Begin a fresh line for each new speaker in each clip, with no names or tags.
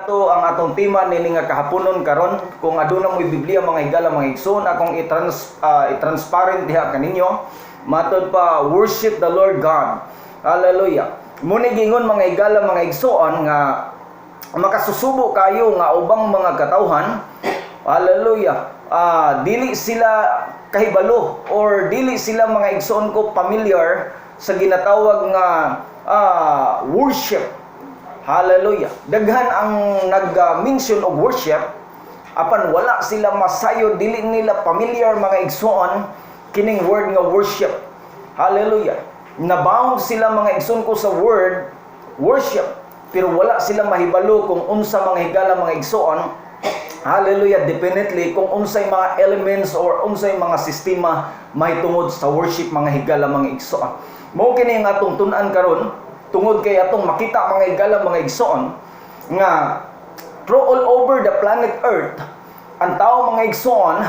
Ito ang atong tema nini nga kahaponon karon. Kung aduna mo'y Biblia mga higala mga igsoon, akong i-transparent diha kaninyo. Matod pa, worship the Lord God. Hallelujah. Muni gingon mga higala mga igsoon nga makasusubo kayo nga ubang mga katawhan. Hallelujah. Dili sila kahibalo or dili sila mga igsoon ko familiar sa ginatawag nga worship. Hallelujah. Daghan ang nag-mention of worship, apan wala sila masayo, dili nila familiar mga igsoon kining word nga worship. Hallelujah. Nabound sila mga igsoon ko sa word worship, pero wala sila mahibalo kung unsa mga higala mga igsoon. Hallelujah. Definitely kung unsay mga elements or unsay mga sistema mahitungod sa worship mga higala mga igsoon. Mao kini nga atong tun-an karon tungod kay atong makita mga higala mga igsoon nga through all over the planet Earth ang tao mga igsoon,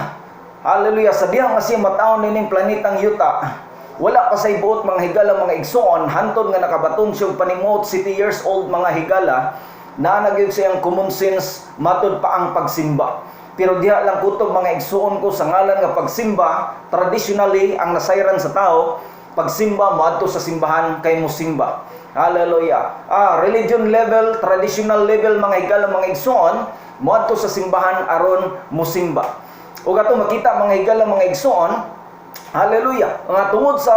hallelujah, sa dihang nga siya mataon nining planetang yuta, wala pa sa ibuot mga higala mga igsoon hantod nga nakabaton siya paningmuot 70 years old mga higala na nagyud siyang common sense matud pa ang pagsimba. Pero diha lang kutob mga igsoon ko sa ngalan nga pagsimba, traditionally ang nasayran sa tao pagsimba moadto sa simbahan kay mosimba. Hallelujah. Religion level, traditional level mga higala mga igsoon, moadto sa simbahan aron mosimba. Ug ato makita mga higala mga igsoon, hallelujah, nga tungod sa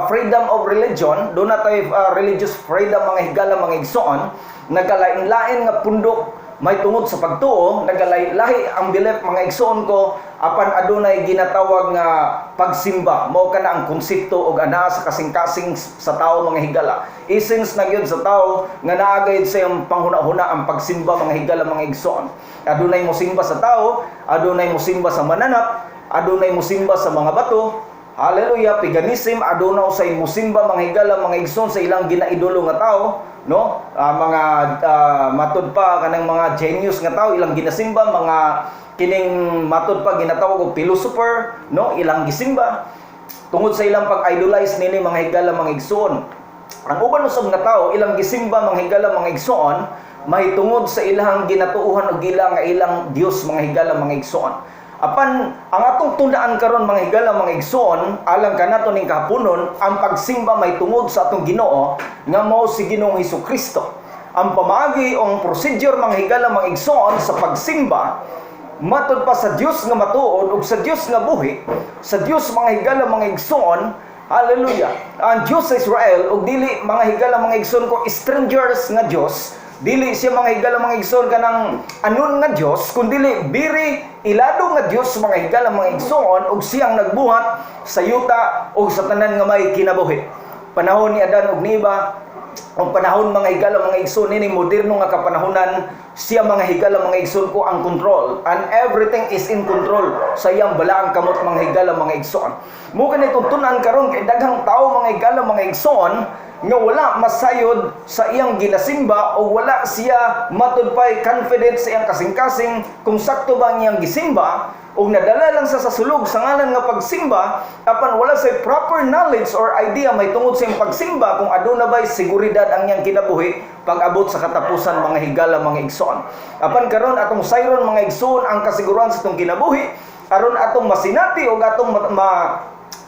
freedom of religion, do na tayo religious freedom mga higala mga igsoon, nagkalain-lain nga pundok may tungod sa pagtuo, nagalahi ang belief mga igsoon ko apan adunay ginatawag nga pagsimba. Mao kana ang konsepto og anaa sa kasing-kasing sa tao mga higala. Essence na gyud sa tao nga naa gayud sa iyang panghuna-huna ang pagsimba mga higala mga igsoon. Adunay mosimba sa tao, adunay mosimba sa mananap, adunay mosimba sa mga bato. Hallelujah, paganism aduna usay mosimba mga higala mga igsoon sa ilang ginaidolo nga tao, no? Mga matud pa kanang mga genius nga tao ilang ginasimba, mga kining matud pa ginatawag og philosopher, no? Ilang gisimba tungod sa ilang pag-idolize nini mga higala mga igsoon. Ang uban usab nga tao ilang gisimba mga higala mga igsoon mahitungod sa ilang ginatuohan og ilang nga ilang Dios mga higala mga igsoon. Apan ang atong tundaan karon mga higala mga igsoon, alang kanato ning kahaponon, ang pagsimba may tungod sa atong Ginoo nga mao si Ginoong Hesukristo. Ang pamaagi o ang procedure mga higala mga igsoon sa pagsimba matud pa sa Dios nga matuod ug sa Dios nga buhi, sa Dios mga higala mga igsoon. Hallelujah. Ang Dios sa Israel ug dili mga higala mga igsoon ko strangers nga Dios. Dili siya mga higala mga igsoon kanang anon nga Dios, kundi biri ilado nga Dios mga higala mga igsoon ug siyang nagbuhat sa yuta ug sa tanan nga may kinabuhi. Panahon ni Adan ug ni Eva, ang panahon mga higala mga igsoon ini moderno nga kapanahonan, siya mga higala mga igsoon ko ang control and everything is in control sa iyang balaang kamot mga higala mga igsoon. Mo kanay tuntunan karon kay daghang tao mga higala mga igsoon nga wala masayod sa iyang ginasimba o wala siya matud pay confident sa iyang kasing-kasing kung sakto ba ang iyang gisimba o nadala lang sa sulog sa ngalan nga pagsimba apan wala sa proper knowledge or idea may tungod sa iyang pagsimba kung aduna ba'y seguridad ang iyang kinabuhi pag-abot sa katapusan mga higala mga igsoon. Apan karon atong sayron mga igsoon ang kasiguruhan sa itong kinabuhi aron atong masinati o atong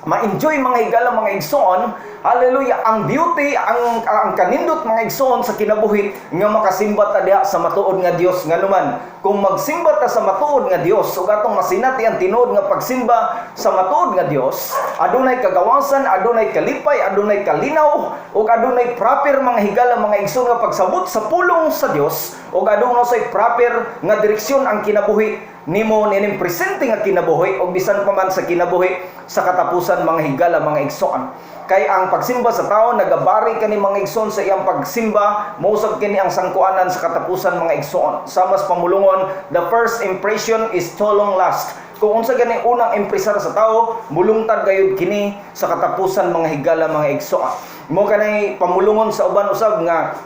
ma-enjoy mga higala mga igsoon. Hallelujah, ang beauty, ang kanindot mga igsoon sa kinabuhi nga makasimba ta diha sa matuod nga Dios nga naman. Kung magsimba ta sa matuod nga Dios ug atong masinati ang tinuod nga pagsimba sa matuod nga Dios, adunay kagawasan, adunay kalipay, adunay kalinaw ug adunay proper mga higala mga igsoon nga pagsabot sa pulong sa Dios ug adunay sa proper nga direksyon ang kinabuhi nimo nining presente nga kinabuhi ug bisan pa man sa kinabuhi sa katapusan mga higala mga igsoon. Kay ang pagsimba sa tao nagabari kani mga igsoon sa iyang pagsimba, mausab kini ang sangkuanan sa katapusan mga igsoon. Sa mas pamulungon, the first impression is so long last. Kung unsa gani unang impresar sa tao, mulungtad gayud kini sa katapusan mga higala mga igsoon. Mo kanay pamulungon sa uban usab nga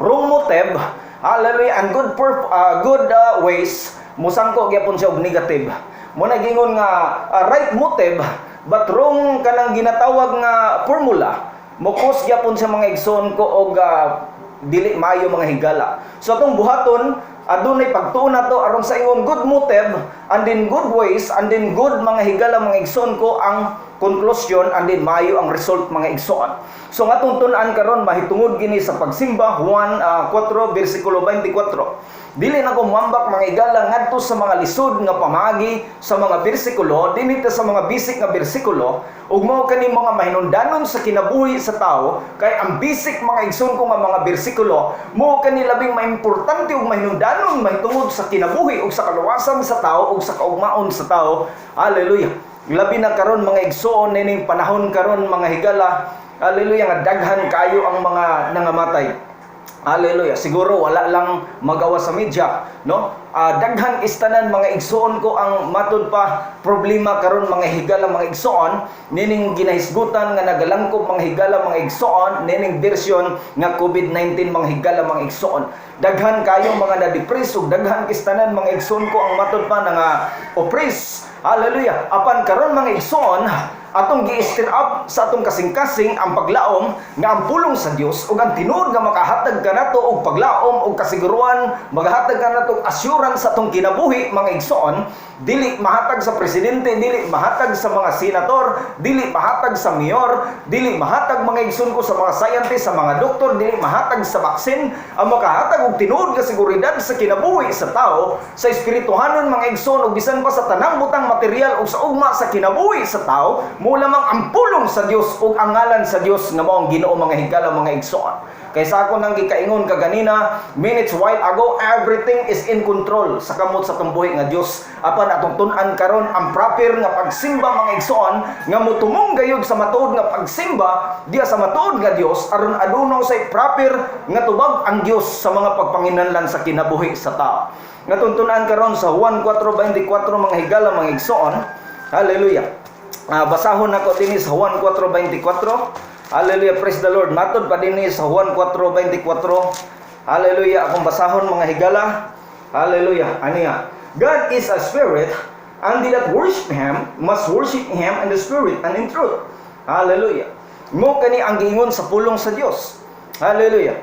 wrong motive, hallelujah, and good ways musangko gyapon siya og negative. Mo nagingon nga right motive but wrong kanang ginatawag nga formula. Mukos gyapon sa mga igsoon ko og dili maayo mga higala. So atong buhaton, adunay pagtuon nato aron sa ingon good motive and then good ways and then good mga higala mga igsoon ko ang conclusion and then maayo ang result mga igsoon. So nga tun-an karon mahitungod gini sa pagsimba Juan 4 bersikulo 24. Dili na ko muambak mga higala ngadto sa mga lisod nga pamagi sa mga bersikulo, dinhi ta sa mga bisik nga bersikulo ug mao kani mga mahinungdanon sa kinabuhi sa tao kay ang bisik mga igsoon ko nga mga bersikulo mao kani labing maimportante ug mahinungdanon mahitungod sa kinabuhi ug sa kaluwasan sa tao ug sa kaugmaon sa tao. Hallelujah. Labi na karon mga igsoon nining panahon karon mga higala, hallelujah, nga daghan kayo ang mga nangamatay. Hallelujah. Siguro wala lang magawa sa media, no? Daghan istanan mga igsoon ko ang matud pa problema karon mga higala mga igsoon nining ginahisgutan nga nagalangkob mga higala mga igsoon nining version nga COVID-19 mga higala mga igsoon. Daghan kayo mga na-depress ug daghan istanan mga igsoon ko ang matud pa nga oppress. Hallelujah. Apan karon mga igsoon, atong gi-stir up sa atong kasing-kasing ang paglaom nga ang pulong sa Dios ug ang tinuod nga makahatag kanato og paglaom ug kasiguruhan, magahatag kanato og assurance sa atong kinabuhi mga igsoon, dili mahatag sa presidente, dili mahatag sa mga senator, dili mahatag sa mayor, dili mahatag mga igsoon ko sa mga scientist, sa mga doktor, dili mahatag sa vaccine, ang makahatag og tinuod nga seguridad sa kinabuhi sa tao, sa espirituhanon mga igsoon ug bisan pa sa tanang butang material ug sa ugma sa kinabuhi sa tao, mo lamang ang pulong sa Dios ug ang ngalan sa Dios nga mao ang Ginoo mga higala mga igsoon. Kaysa ako nang gikaingon kaganina minutes while ago, everything is in control sa kamot sa tumbuhi nga Dios. Apan atong tun-an karon ang proper nga pagsimba mga igsoon nga motumong gayud sa matuod nga pagsimba diya sa matuod nga Dios aron adunay say proper nga tubag ang Dios sa mga pagpanginahanglan sa kinabuhi sa tao. Nga tun-an karon sa Juan 4:24 mga higala mga igsoon. Hallelujah. Basahon ako din sa Juan 4:24. Hallelujah, praise the Lord. Matod pa din sa Juan 4:24. Hallelujah, akong basahon mga higala. Hallelujah. Aniya. God is a spirit, and they that worship Him must worship Him in the spirit and in truth. Hallelujah. Mo kani ang giingon sa pulong sa Dios. Hallelujah.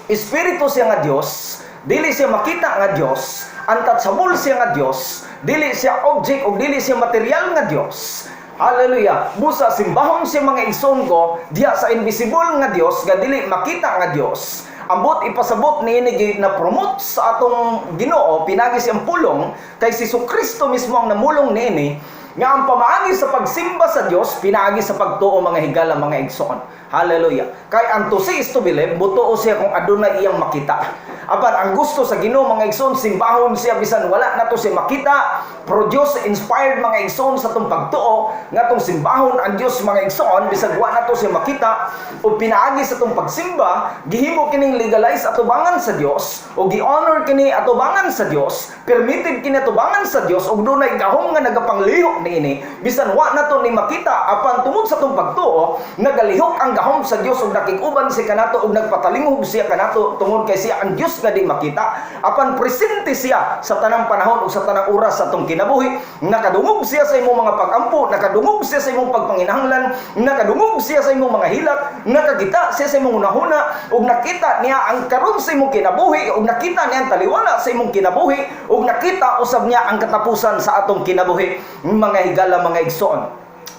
Espiritu siya nga Dios, dili siya makita nga Dios, untouchable siya nga Dios, dili siya object o dili siya material nga Dios. Hallelujah. Busa simbahon siya mga igsoon ko diya sa invisible nga Dios nga dili makita nga Dios. Ambot ipasabot niini na promote sa atong Ginoo pinagi siyang pulong kay si Kristo mismo ang namulong niini nga ang pamaagi sa pagsimba sa Dios pinaagi sa pagtuo mga higala mga igsoon. Hallelujah. Kay ang to see is to believe, butuo siya kung adunay iyang makita. Apan ang gusto sa Ginoo mga igsoon, simbahon siya bisan wala nato siya makita. Produce inspired mga igsoon sa tong pagtuo nga tong simbahon ang Dios mga igsoon bisan wala nato siya makita o pinaagi sa tong pagsimba, gihimo kining legalize atubangan sa Dios o gi-honor kini atubangan sa Dios, permitted kini atubangan sa Dios ug dunay gahom nga nagapanglihok niini bisan wa nato ni makita apan tungod sa tong pagtuo nagalihok ang gahom sa Dios ug nakig-uban si kanato ug nagpatalingog siya kanato tungod kay siya ang Dios nga di makita apan presente siya sa tanang panahon ug sa tanang oras sa atong kinabuhi. Nakadungog siya sa imong mga pag-ampo, nakadungog siya sa imong pagpanginahanglan, nakadungog siya sa imong mga hilak, nakakita siya sa imong unahuna ug nakita niya ang karon sa imong kinabuhi ug nakita niya ang taliwala sa imong kinabuhi ug nakita usab niya ang katapusan sa atong kinabuhi mga higala mga igsoon.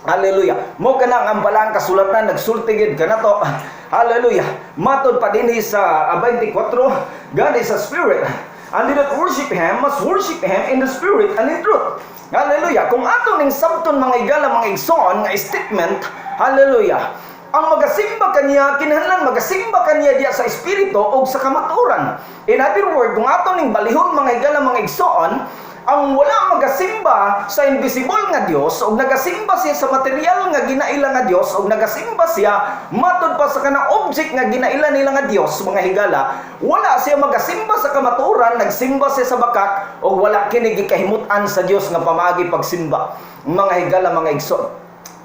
Hallelujah. Mo kana ang balang kasulatan nagsultigid kanato. Hallelujah. Matod pa dinhi sa 24, God is a spirit, and they that worship Him must worship Him in the spirit and in truth. Hallelujah. Kung ato ning sabton mga higala mga igsoon nga statement, hallelujah, ang magasimba kaniya, kinahanglan magasimba kaniya diya sa espiritu o sa kamaturan. In other words, kung ato ning balihon mga higala mga igsoon, ang wala magasimba sa invisible nga Dios o nagasimba siya sa material nga ginaila nga Dios o nagasimba siya matud pa sa kanang object nga ginaila nila nga Dios mga higala, wala siya magasimba sa kamaturan, nagsimba siya sa bakak o wala kini gikahimutan sa Dios nga pamaagi pagsimba mga higala mga igsoon.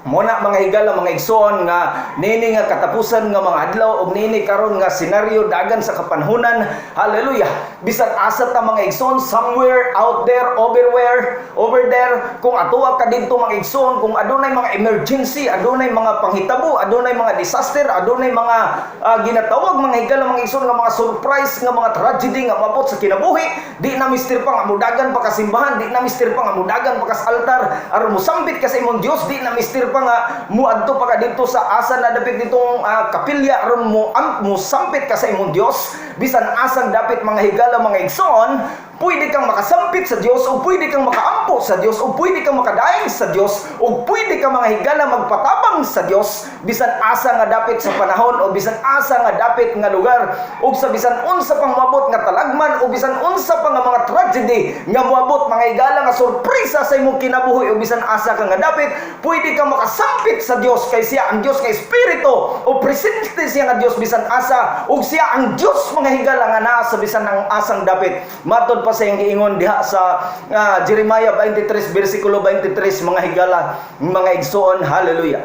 Muna mga higala mga igsoon nga nini nga katapusan nga mga adlaw og nini karon nga senaryo dagan sa kapanhunan. Hallelujah. bisan asa ta mga igsoon, somewhere out there, over there, kung atuwa ka dito mga igsoon, kung adunay mga emergency, adunay mga panghitabo, adunay mga disaster, adunay mga ginatawag mga higala mga igsoon nga mga surprise nga mga tragedy nga mabot sa kinabuhi, di na mister pa nga mudagan pa ka simbahan, di na mister pa nga mudagan pa ka sa altar, aron musambit ka sa imong Dios, di na mister pa nga muadto pa ka dito sa asa na dapit ditong kapilya aron mo sampit ka sa imong Dios, bisan asang dapit mga higala mga igsoon, pwede kang makasampit sa Dios, o pwede kang makaampo sa Dios, o pwede kang makadaing sa Dios, o pwede kang mga higala magpatabang sa Dios, bisan asa nga dapit sa panahon, o bisan asa nga dapit nga lugar, o sa bisan unsa pang mabot nga talagman, o bisan unsa pang nga mga tragedy nga moabot mga higala nga sorpresa sa imong kinabuhi, o bisan asa ka nga dapit, pwede kang makasampit sa Dios, kay siya ang Dios nga Espiritu, o presente siya nga Dios bisan asa, o siya ang Dios mga higala nga naa sa bisan ang asang dapit. Matod pa sa iyang giingon diha sa Jeremiah 23 versikulo 23 mga higala mga igsoon, hallelujah.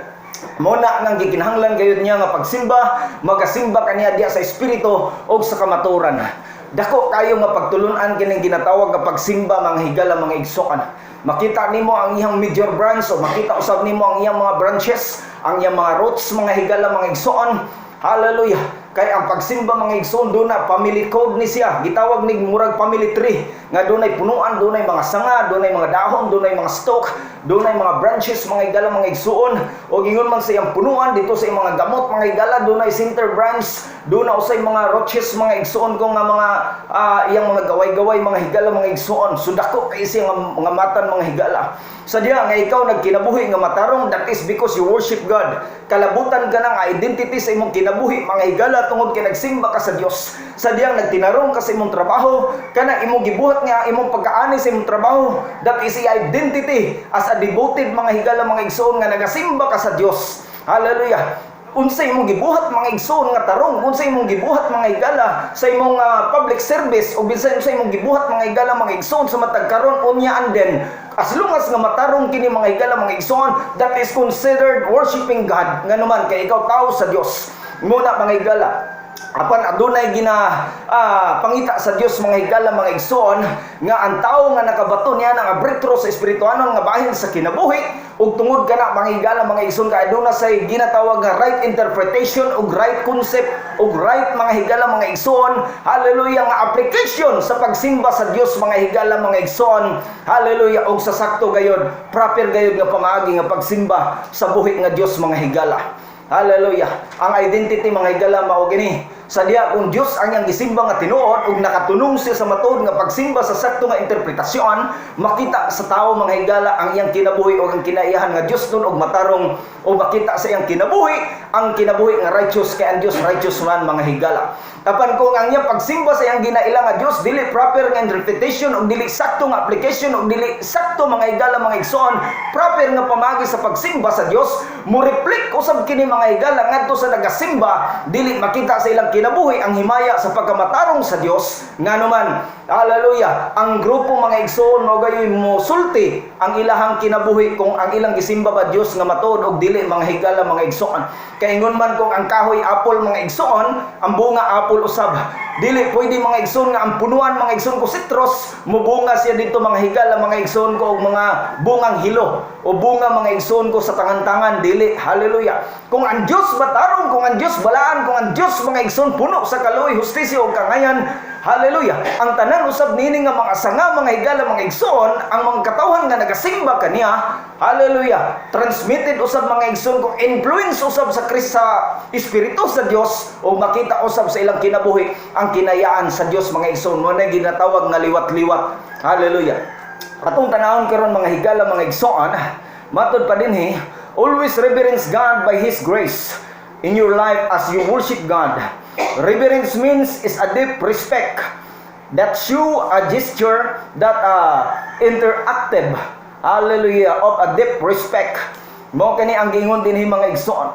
Muna nang gikinahanglan gayud niya nga pagsimba, magasimba kaniya diha sa espiritu o sa kamaturan. Dako kayo nga pagtulunan kining ginatawag nga pagsimba mga higala mga igsoon. Makita nimo ang iyang major branch, o makita usab nimo ang iyang mga branches, ang iyang mga roots mga higala mga igsoon. Hallelujah. Kay ang pagsimba mga igsoon, doon na family code ni siya. Gitawag ni murag family tree. Nga doon ay punuan, doon ay mga sanga, doon ay mga dahon, doon ay mga stalk, doon ay mga branches mga igala mga igsoon. O gingon man sa iyang punuan, dito sa iyang mga gamot mga igala, doon ay center branch, doon na usay mga roaches mga igsoon kung nga mga iyang mga gaway-gaway mga higala mga igsoon. Sudako kay siya mga matan mga higala. Sadya nga ikaw nagkinabuhi nga matarong, that is because you worship God. Kalabutan ka ng identity sa imong kinabuhi mga higala tungod kay nagsimba ka sa Dios. Sadyang nagtinarong ka sa imong trabaho, kana imong gibuhat nga imong pagkaani sa imong trabaho, that is identity as a devoted mga higala mga igsoon nga nagasimba ka sa Dios. Hallelujah. Unsay imong gibuhat mga igsoon nga tarong, unsay imong gibuhat mga higala sa imong public service, o bisan sa imong gibuhat mga higala mga igsoon sa matag karon unya anden, as long as nga matarong kini mga higala mga igsoon, that is considered worshiping God. Nganuman kay ikaw tao sa Dios. Muna mga higala, apan adunay pangita sa Dios mga higala mga igsoon nga ang tao nga nakabato niya nga breakthrough sa espirituhanon nga bahin sa kinabuhi, ug tungod kana mga higala mga igsoon kay aduna say ginatawag nga right interpretation ug right concept ug right mga higala mga igsoon, hallelujah, nga application sa pagsimba sa Dios mga higala mga igsoon, hallelujah, ug sa sakto gayud, proper gayud nga pamaagi nga pagsimba sa buhi nga Dios mga higala. Hallelujah. Ang identity mga higala mao gini. Sadya kung Dios ang iyang gisimba nga tinuod ug nakatunong siya sa matuod nga pagsimba sa sakto nga interpretasyon, makita sa tao mga higala ang iyang kinabuhi ug ang kinaiyahan nga Dios nun ug matarong, o makita sa iyang kinabuhi ang kinabuhi nga righteous kay ang Dios righteous man mga higala. Tapan kung ang iyang pagsimba sa iyang ginailang nga Dios dili proper nga interpretation ug dili sakto nga application ug dili sakto mga higala mga igsoon, proper nga pamagi sa pagsimba sa Dios, mo reflect usab kini mga higala ngadto sa nagasimba, dili makita sa ilang kinabuhi ang himaya sa pagkamatarong sa Dios. Nganuman, hallelujah, ang grupo mga igsoon mao gayoy mo sulti ang ilahang kinabuhi kung ang ilang gisimba ba Dios nga matuod og dili mga higala mga igsoon. Kay ingon man kung ang kahoy apple mga igsoon, ang bunga apple usab. Dili pwede mga igsoon nga ang punuan mga igsoon ko citrus, mubunga siya dito mga higala mga igsoon ko og mga bungang hilo o bunga mga igsoon ko sa tangan-tangan, dili. Hallelujah. Kung ang Dios batarong, kung ang Dios balaan, kung ang Dios mga igsoon puno sa kaluoy, hustisya ug kangayan, hallelujah, ang tanan usab nini nga mga sanga mga higala mga igsoon, ang mga katawhan nga nagasimba kaniya, hallelujah, transmitted usab mga igsoon ko, influence usab sa Espiritu sa Dios, o makita usab sa ilang kinabuhi ang kinayaan sa Dios mga igsoon. Mo na ginatawag nga liwat-liwat. Hallelujah. Atong tanawon karon mga higala mga igsoon, matod pa dinhi, always reverence God by His grace in your life as you worship God. Reverence means is a deep respect that show a gesture that interactive, hallelujah, of a deep respect. Mo kani ang gingon dinhi mga igsoon,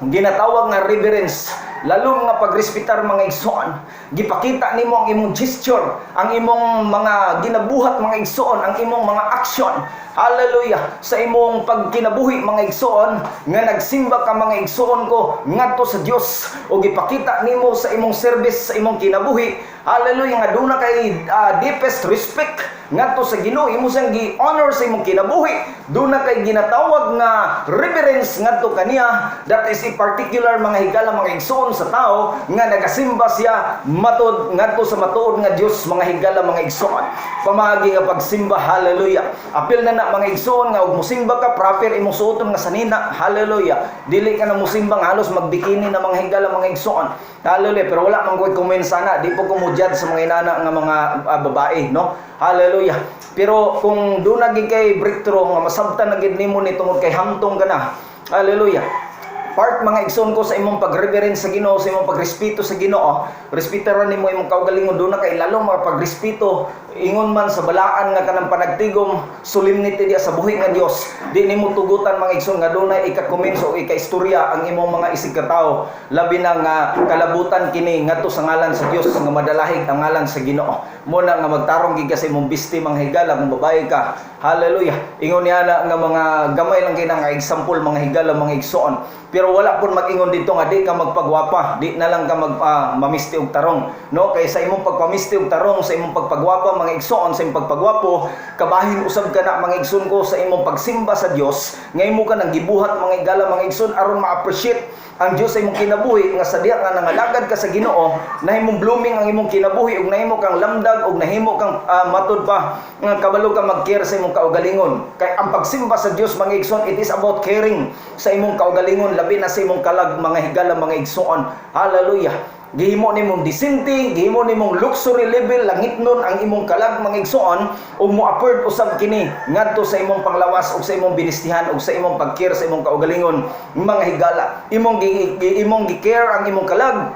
ginatawag nga reverence lalong nga pagrespetar mga igsoon. Gipakita nimo ang imong gesture, ang imong mga ginabuhat mga igsoon, ang imong mga action. Hallelujah. Sa imong pagkinabuhi mga igsoon, nga nagsimba ka mga igsoon ko ngadto sa Dios, o gipakita nimo sa imong service sa imong kinabuhi. Hallelujah, nga doon na kay deepest respect ngadto sa Ginoo, imo sang gi-honor sa imong kinabuhi. Doon na kay ginatawag nga reverence ngadto kaniya. That is a particular mga higala mga igsoon sa tao nga nagasimba siya matud ngadto sa matuod nga Dios mga higala mga igsoon. Pamagi nga pagsimba, hallelujah. Apil na mga igsoon nga og mosimba ka proper imong suoton nga sanina, hallelujah. Dili ka na mosimba nga halos magbikini na mga higala mga igsoon, hallelujah. Pero wala man koy comment sana, di po ko mo judge sa mga inana nga mga babae, no, hallelujah. Pero kung doon naging kay breakthrough nga masabtan na gid nimo ni tungod kay hamtong ka na, hallelujah. Part mga igsoon ko sa imong pagreverence sa Ginoo, sa imong pagrespeto sa Ginoo, respetaran nimo imong kaugalingon, doon na kay lalong mga pagrespeto ingon man sa balaan nga kanang panagtigom solemnity diya sa buhi nga Dios. Di nimo tugutan mga igsoon nga dunay ika-comments o ika-istorya ang imong mga isig ka tawo, labi na nga kalabutan kini ngadto sa ngalan sa Dios nga madalahig ang ngalan sa Ginoo. Mo na nga magtarong gid ka sa imong bisti mga higala kung babae ka, hallelujah. Ingon niya na nga mga gamay lang kay nga example mga higala mga igsoon. Pero wala pun mag-ingon dito nga di ka magpagwapa, di na lang ka mamisti og tarong, no? Kay sa imong pagpamisti og tarong, sa imong pagpagwapa mga igsoon, sa imong pagpagwapo, kabahin usab ka na mga igsoon ko sa imong pagsimba sa Dios, nga imo ka nang gibuhat mga higala mga igsoon aron ma-appreciate ang Dios sa imong kinabuhi, nga sadya nga nangalagad ka sa Ginoo, nahimong blooming ang imong kinabuhi, ug nahimo kang lamdag, ug nahimo kang matud pa nga kabalo ka mag-care sa imong kaugalingon. Kay ang pagsimba sa Dios mga igsoon, it is about caring sa imong kaugalingon, labi na sa imong kalag mga higala mga igsoon, hallelujah. Gihimo nimong disente, gihimo nimong luxury level, langit nun ang imong kalag mga igsoon, ug mo-afford usab kini ngadto sa imong panglawas ug sa imong binistihan ug sa imong pagkir sa imong kaugalingon mga higala. Imong gi-care ang imong kalag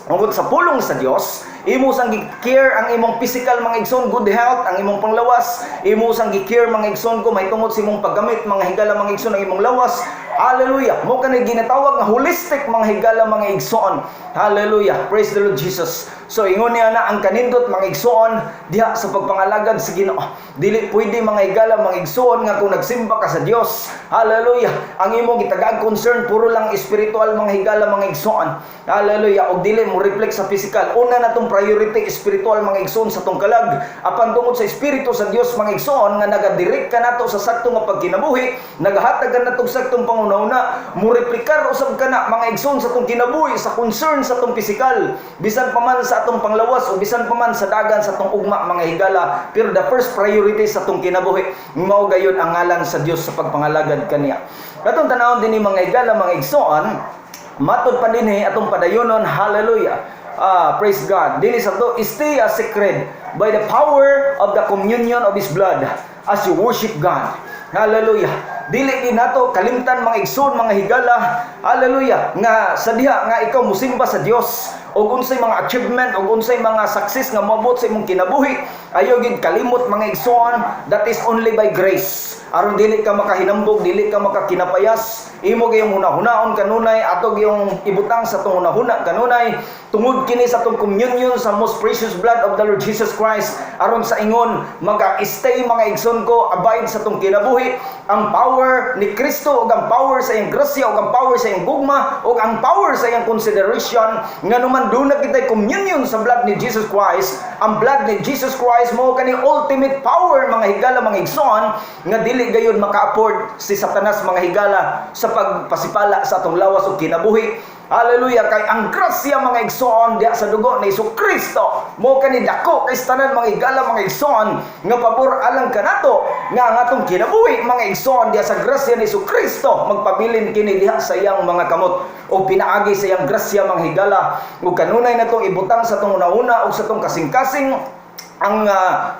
ug sa pulong sa Dios. Imo sang gi-care ang imong physical mga igsoon, good health, ang imong panglawas. Imo sang gi-care mga igsoon ko may tungod sa imong paggamit mga higala mga igsoon ang imong lawas. Hallelujah. Mo kanay ginatawag nga holistic mga higala mga igsoon. Hallelujah. Praise the Lord Jesus. So ingon niya na ang kanindot mga igsoon diha sa pagpangalagad sa Ginoo. Dili pwede mga higala mga igsoon nga kung nagsimba ka sa Dios, hallelujah, ang imong gitagag concern puro lang spiritual mga higala mga igsoon. Hallelujah. Og dili mo reflect sa physical. Una na tong priority spiritual mga igsoon sa tong kalag. Apan tungod sa espiritu sa Dios mga igsoon nga nagadirect ka nato sa sakto nga pagkinabuhi, nagahatag ka nato sa saktong pangunauna, mo replikar usab ka na mga igsoon sa tong kinabuhi sa concern sa tong physical. Bisan pa man sa atong panglawas o bisan pa man sa dagan sa atong ugma mga higala, pero the first priority sa atong kinabuhi mao gayon ang ngalan sa Dios sa pagpangalagad kaniya. Katong tanawon dinhi mga higala mga igsoon, matud pa dinhi atong padayonon, hallelujah. Praise God. Dinhi sa to, stay as sacred by the power of the communion of His blood as you worship God. Hallelujah. Dili din nato kalimtan mga igsoon mga higala, hallelujah, nga sa diha nga ikaw musimba sa Dios og unsay mga achievement og unsay mga success nga moabot sa imong kinabuhi, ayo gid kalimot mga igsoon, that is only by grace. Aron dili ka makahinambog, dili ka makakinapayas, imo gayong hunahunaon kanunay, atog yung ibutang sa tong hunahuna kanunay, tungod kini sa tong communion sa most precious blood of the Lord Jesus Christ, aron sa ingon maka-stay mga igsoon ko, abide sa tong kinabuhi ang power ni Kristo ug ang power sa iyang grasya ug ang power sa iyang gugma ug ang power sa iyang consideration nga numan dunag kitay communion sa blood ni Jesus Christ. Ang blood ni Jesus Christ mao kani ultimate power mga higala mga igsoon nga dili gayon maka-afford si Satanas mga higala sa pagpasipala sa atong lawas ug kinabuhi. Hallelujah. Kay ang grasya mga igsoon diha sa dugo ni Jesucristo mo kani dako kay tanan mga higala mga igsoon nga pabor alang kanato nga ang atong kinabuhi mga igsoon diha sa grasya ni Jesucristo magpabilin kini diha sa iyang mga kamot o pinaagi sa iyang grasya mga higala ug kanunay natong ibutang sa tong una-una ug sa tong kasing-kasing. ang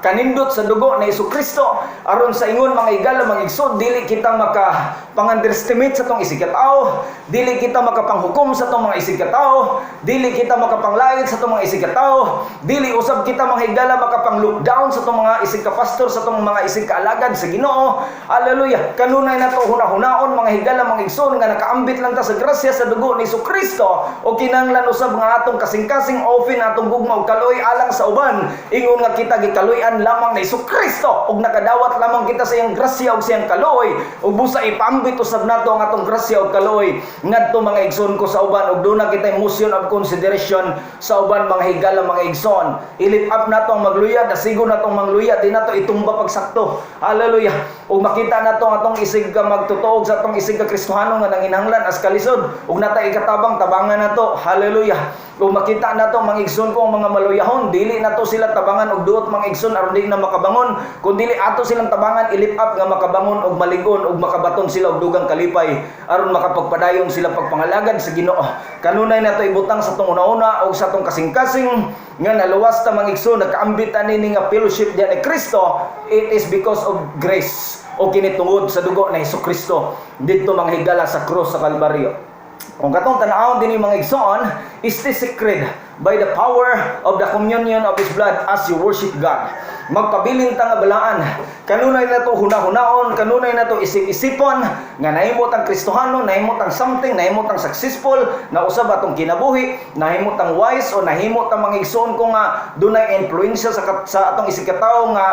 kanindot sa dugo ni Jesucristo aron sa ingon mga higala mga igsoon, dili kita maka pang-underestimate sa tong isig katao, dili kita makapanghukom sa tong mga isig katao, dili kita makapanglayad sa tong mga isig katao, dili usab kita mga higala makapang-look down sa tong mga isig ka-pastor, sa tong mga isig ka-alagad sa Ginoo. Hallelujah. Kanunay na to hunahunaon mga higala mga igsoon nga nakaambit lang ta sa grasya sa dugo ni Jesucristo o kinahanglan usab nga atong kasing-kasing open atong gugma og kaloy alang sa uban, ingon nga kita gikaloyan lamang ni Jesucristo ug nakadawat lamang kita sa iyang grasya ug sa iyang kaloy ug busa ipambit usab nato ang atong grasya ug kaloy ngadto mga igsoon ko sa uban ug duna kita motion of consideration sa uban mga higala mga igsoon. I-lift up nato ang magluya, dasigo natong mangluya, di nato itumba pagsakto. Hallelujah. Ug makita nato ang atong isig ka magtutuog sa atong isig ka Kristohano nga nanginahanglan as kalisod ug nata ikatabang tabangan nato. Hallelujah. Ug makita nato mga igsoon ko ang mga maluyahon, dili nato sila tabangan og duot mga igsoon aron di na makabangon, kundi ato silang tabangan i-lift up nga makabangon og malig-on ug makabaton sila og dugang kalipay aron makapagpadayon sila pagpangalagad sa Ginoo. Kanunay nato ibutang sa tong una-una og sa tong kasing-kasing nga naluwas ta mga igsoon, nakaambit ani nga fellowship diha ni Kristo. It is because of grace o kinitungod sa dugo ni Jesucristo dito mga higala sa krus sa Kalbaryo. Kung katong tanawon din yung mga igsoon, is this secret by the power of the communion of His blood as you worship God. Magpabilin ta nga balaan. Kanunay na to hunahunaon, kanunay na to isip-isipon, nga nahimot ang Kristohano, nahimot ang something, nahimot ang successful, na usab atong kinabuhi, nahimot ang wise, o nahimot ang mga igsoon ko nga dunay influensya sa atong isig katao nga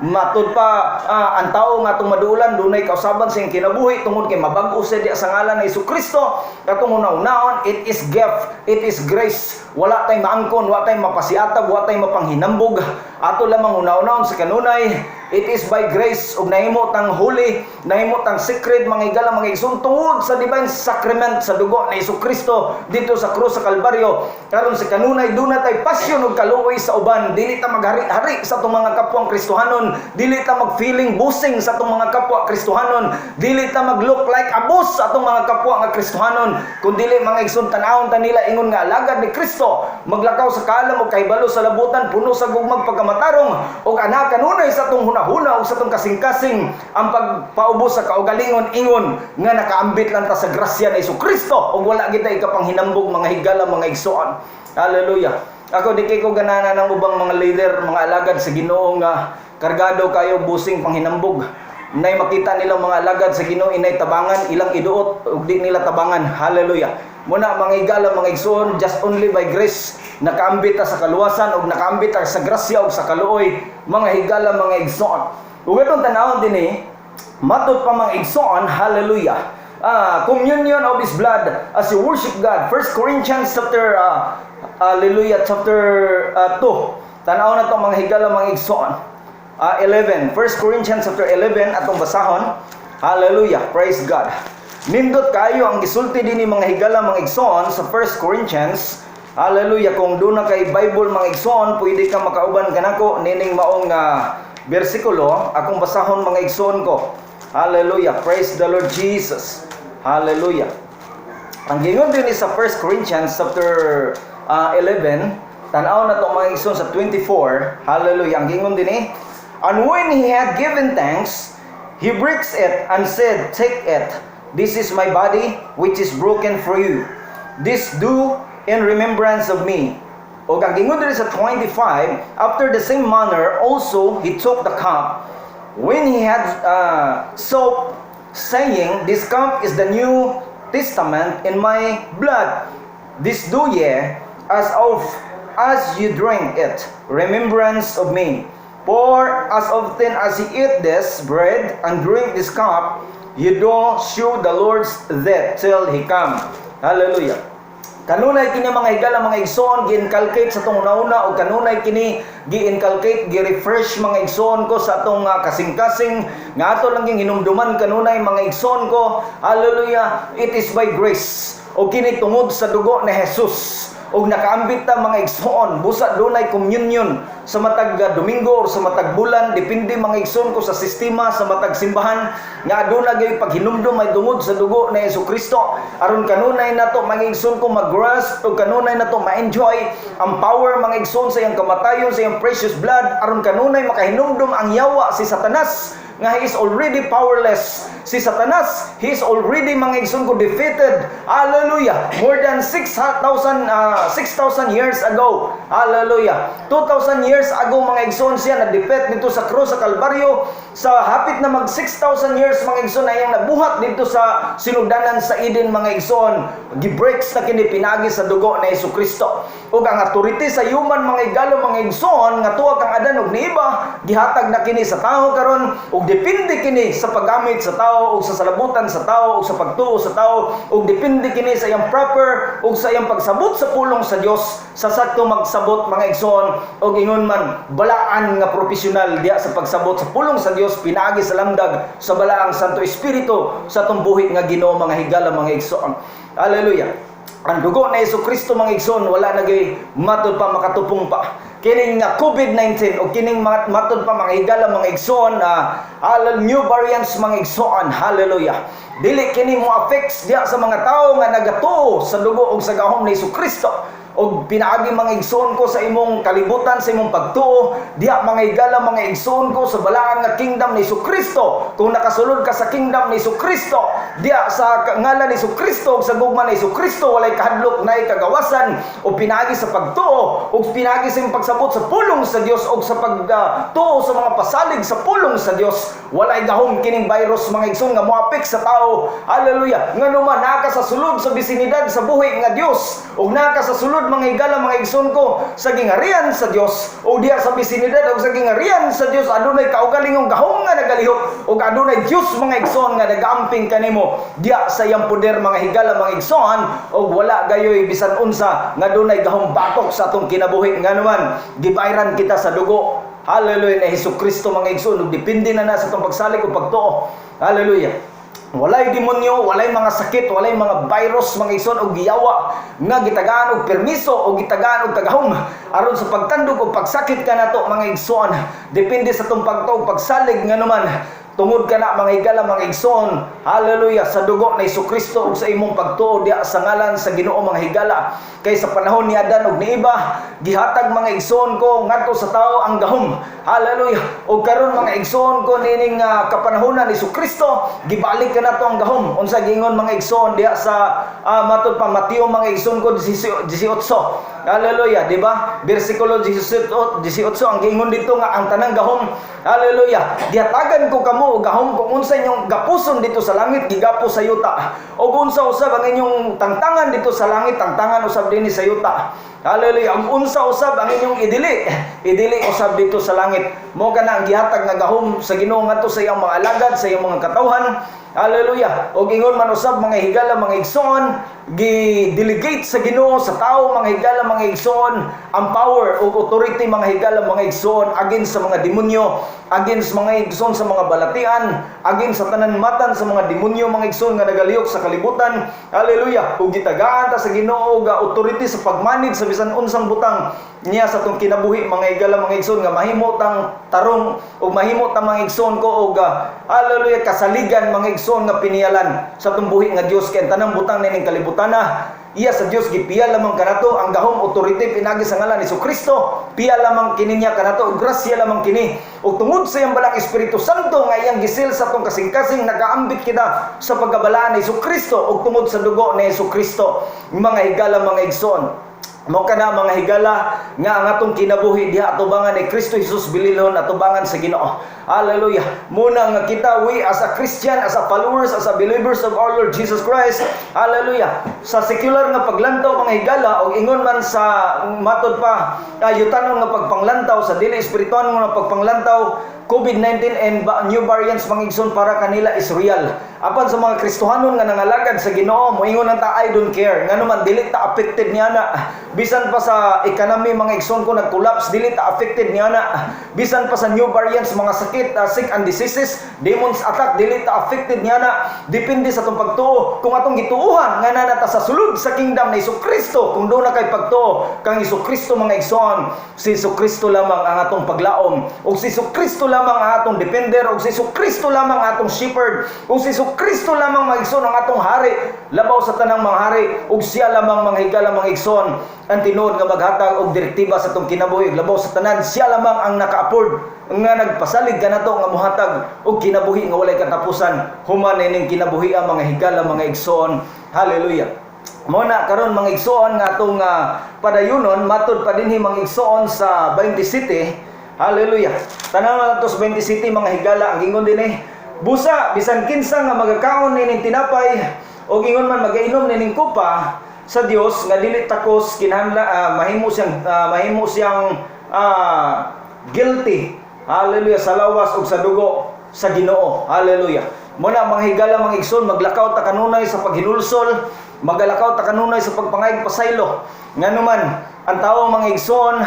matud pa ang tao nga atong madulan, dunay kausaban sa iyang kinabuhi, tungod kay mabag-o sa diya sa ngalan ni Jesucristo. Katong hunahunaon, it is gift, it is grace. Wala tay maangkon, wala tay mapasiatag, wala tay mapanghinambog. Ato lamang hunahunaon sa kanunay, it is by grace ug nahimot ang holy, nahimot ang secret mga higala mga igsoon tungod sa divine sacrament sa dugo ni Jesucristo dito sa krus sa Kalbaryo. Karon sa kanunay duna tay pasyon ug kaluoy sa uban, dili ta maghari-hari sa atong mga kapwa Kristohanon, dili ta mag-feeling busing sa atong mga kapwa Kristohanon, dili ta mag-look like abos sa atong mga kapwa nga Kristohanon, kundi mga igsoon tan-awon ta nila ingon nga alagad ni Kristo, maglakaw sa kaalam ug kahibalo sa labutan, puno sa gugmag pagkamatarong ug ana kanunay sa atong hunahuna ug sa atong kasing-kasing ang pagpaubos sa kaugalingon ingon nga nakaambit lang ta sa grasya ni Jesucristo ug wala kita ikapanghinambog mga higala mga igsoon. Hallelujah. Ako di kay ko ganana ng ubang mga leader, mga alagad sa Ginoo nga kargado kayo busing panghinambog. Nay makita nila mga alagad sa Ginoo inay tabangan, ilang iduot ug di nila tabangan. Hallelujah. Muna mga higala mga igsoon, just only by grace nakaambit ta sa kaluwasan ug nakaambit ta sa grasya ug sa kaluoy mga higala mga igsoon. Ug atong tanawon dinhi matud pa mga igsoon, hallelujah. Communion of His blood as you worship God. 1 Corinthians chapter hallelujah chapter 2. Tanaw na to mga higala mga igsoon. 11. 1 Corinthians chapter 11 atong basahon. Hallelujah. Praise God. Nindot kayo ang gisulti dinhi mga higala mga igsoon sa 1 Corinthians. Hallelujah. Kung doon na kay Bible mga igsoon, pwede ka makauban kanako nining maong bersikulo akong basahon mga igsoon ko. Hallelujah. Praise the Lord Jesus. Hallelujah. Ang gingon din sa 1 Corinthians chapter 11, tanaw na to mga igsoon sa 24. Hallelujah. Ang gingon din and when he had given thanks, he breaks it and said, take it. This is my body which is broken for you. This do in remembrance of me. O ang gingon din sa 25, after the same manner also he took the cup when he had supped, saying, this cup is the New Testament in my blood. This do ye as you drink it, remembrance of me. For as often as ye eat this bread and drink this cup, you do show the Lord's death till He come. Hallelujah. Kanunay kini mga higala mga igsoon gi-inculcate sa tong una-una o kanunay kini gi-inculcate, gi-refresh mga igsoon ko sa atong kasing-kasing nga ato lang ging hinumduman kanunay mga igsoon ko. Hallelujah. It is by grace o kini tungod sa dugo ni Jesus. Og nakaambit ta mga igsoon busa dunay communion sa matag Domingo or sa matag bulan, depende mga igsoon ko sa sistema sa matag simbahan nga aduna gyud paghinumdum may dungog sa dugo ni Hesukristo aron kanunay nato mga igsoon ko mag-grasp o kanunay nato ma-enjoy ang power mga igsoon sa iyang kamatayon sa iyang precious blood aron kanunay makahinumdum ang yawa si Satanas nga he is already powerless. Si Satanas, he is already mga igsoon ko defeated. Hallelujah. More than 6,000 years ago. Hallelujah. 2,000 years ago mga igsoon siya na-defeat dito sa krus sa Kalbaryo. Sa hapit na mag 6,000 years mga igsoon na iyang nabuhat dito sa sinugdanan sa Eden mga igsoon. Gibreaks na kini pinagi sa dugo ni Hesukristo. Ug ang authority sa human mga igalo mga igsoon nga tuwa kang Adan ug niiba gihatag na kini sa tao karon ug depende kini sa paggamit sa tao ug sa salabutan sa tao ug sa pagtuo sa tao ug depende kini sa iyang proper ug sa iyang pagsabot sa pulong sa Dios sa sakto magsabot mga igsoon ug ingon man balaan nga profesional diya sa pagsabot sa pulong sa Dios pinaagi sa lamdag sa balaang Santo Espiritu sa tumbuhi nga Ginoo mga higala mga igsoon. Hallelujah. Ang dugo na Hesukristo mga igsoon wala nagay matud pa makatupong pa. Kining COVID-19 o kining matud pa mga higala mga igsoon new variants mga igsoon. Hallelujah. Dili kini mo affects diya sa mga tao nga nagatuo sa dugo ug sa gahom ni Hesukristo. Og pinaagi mga igsoon ko sa imong kalibutan sa imong pagtuo diya mga higala mga igsoon ko sa balaan nga kingdom ni Hesukristo. Kung nakasulod ka sa kingdom ni Hesukristo diya sa ngalan ni Hesukristo ug sa gugma ni Hesukristo walay kahadlok nay kagawasan o pinaagi sa pagtuo ug pinaagi sa imong pagsabot sa pulong sa Dios ug sa pagtuo sa mga pasalig sa pulong sa Dios walay gahom kining virus mga igsoon nga moapek sa tao. Hallelujah. Ngano man naka sa sulod sa bisinidad sa buhi nga Dios ug naka sa sulod mga higala mga igsoon ko sa gingarian sa Dios o diya sa bisinidad o sa gingarian sa Dios adunay kaugalingong gahom nga nagalihok o adunay Dios mga igsoon nga nagaamping kanimo diya sa iyang poder mga higala mga igsoon o wala gayoy bisan unsa nga adunay gahom batok sa atong kinabuhi nga naman gibayran kita sa dugo. Hallelujah na Hesukristo mga igsoon ug depende na sa atong pagsalig ug pagtuo. Hallelujah. Walay demonyo, walay mga sakit, walay mga virus, mga igsoon og giyawa nga gitagaan og permiso o gitagaan og tagahom aron sa pagtandog o pagsakit kanato mga igsoon. Depende sa tong pagtuo pagsalig nga naman tungod ka na mga higala mga igsoon. Hallelujah sa dugo na Hesukristo ug sa imong pagtuo diya sa ngalan sa Ginoo mga higala. Kay sa panahon ni Adan ug ni Eva gihatag mga igsoon ko ngadto sa tao ang gahom. Hallelujah. Ug karon mga igsoon ko nining kapanahonan ni Hesukristo gibalik ka nato ang gahom. Unsa gingon mga igsoon diya sa matud pa Mateo mga igsoon ko 18. Hallelujah, di ba? Bersikulo 18 ang gingon dito nga ang tanang gahom. Hallelujah. Gihatagan ko kamo og gahom kung unsa inyong gapuson dito sa langit gigapo sa yuta. Og unsa usab ang inyong tangtangan dito sa langit tangtangan usab dinhi sa yuta. Hallelujah. Ang unsa usab ang inyong idili usab dito sa langit. Mo kana ang gihatag nga gahom sa Ginoo ngadto sa iyang mga alagad, sa iyang mga katawhan. Hallelujah. Og ingon man usab mga higala mga igsoon gi-delegate sa Ginoo sa tao mga higala mga igsoon ang power o authority mga higala mga igsoon against sa mga demonyo, against mga igsoon sa mga balatian, against sa tananmatan sa mga demonyo mga igsoon nga nagalihok sa kalibutan. Hallelujah. Ug gitagaan ta sa Ginoo ga authority sa pagmanid sa bisan unsang butang niya sa tong kinabuhi mga higala mga igsoon nga mahimo tang tarong ug mahimo tang mga igsoon ko og hallelujah kasaligan mga igsoon nga piniyalan sa tong buhi nga Dios kay tanang butang ning kalibutan iya sa Dios gipiya lamang kanato ang gahom authority pinagi sa ngalan ni Hesukristo piya lamang kini niya kanato ug grasya lamang kini ug tungod sa iyang balang Espiritu Santo nga iyang gisil sa tong kasing-kasing nagaambit kita sa pagkabalaan ni Hesukristo ug tungod sa dugo ni Hesukristo mga higala mga igsoon. Mo kana mga higala nga ang atong kinabuhi diha atubangan ni Kristo Jesus bililhon atubangan sa Ginoo. Hallelujah. Muna nga kita we as a Christian, as a followers, as a believers of our Lord Jesus Christ. Hallelujah. Sa secular nga paglantaw mga higala og ingon man sa matod pa yutanon nga pagpanglantaw sa dili espiritual nga pagpanglantaw COVID-19 and new variants mga igsoon para kanila is real. Apan sa mga Kristohanon nga nangalagad sa Ginoo, moingon ta I don't care. Ngano man dili ta affected niya na. Bisan pa sa economy mga igsoon ko nag-collapse, dili ta affected niya na. Bisan pa sa new variants mga sakit, sick and diseases, demons attack, dili ta affected niya na. Depende sa atong pagtuo. Kung atong gituuhan nga na ta sa sulod sa kingdom na Hesukristo, kung doon na kay pagtuo kang Hesukristo mga igsoon, si Hesukristo lamang ang atong paglaom, o si Hesukristo lamang ang atong defender, o si Hesukristo lamang ang atong shepherd, o si Kristo lamang mga igsoon ang atong hari, labaw sa tanang mga hari, ug siya lamang mga higala mga igsoon ang tinuod nga maghatag og direktiba sa atong kinabuhi, labaw sa tanan siya lamang ang naka-afford nga nagpasalig kanato nga mohatag og kinabuhi nga walay katapusan, human ining kinabuhi ang mga higala mga igsoon. Hallelujah. Mo na karon mga igsoon nga atong padayunon matud pa dinhi mga igsoon sa 20 city. Hallelujah. Tanaw nato sa 20 city mga higala ang gingon dinhi. Busa, bisan kinsa nga magakaon nining tinapay o ingon man magainom nining kupa sa Dios nga dili takos kinahanglan mahimo siyang guilty. Hallelujah, sa lawas ug sa dugo sa Ginoo. Hallelujah. Muna mga higala mga igsoon, maglakaw ta kanunay sa paghinulsol, magalakaw ta kanunay sa pagpangayag pasaylo. Nganuman ang tawo mga igsoon,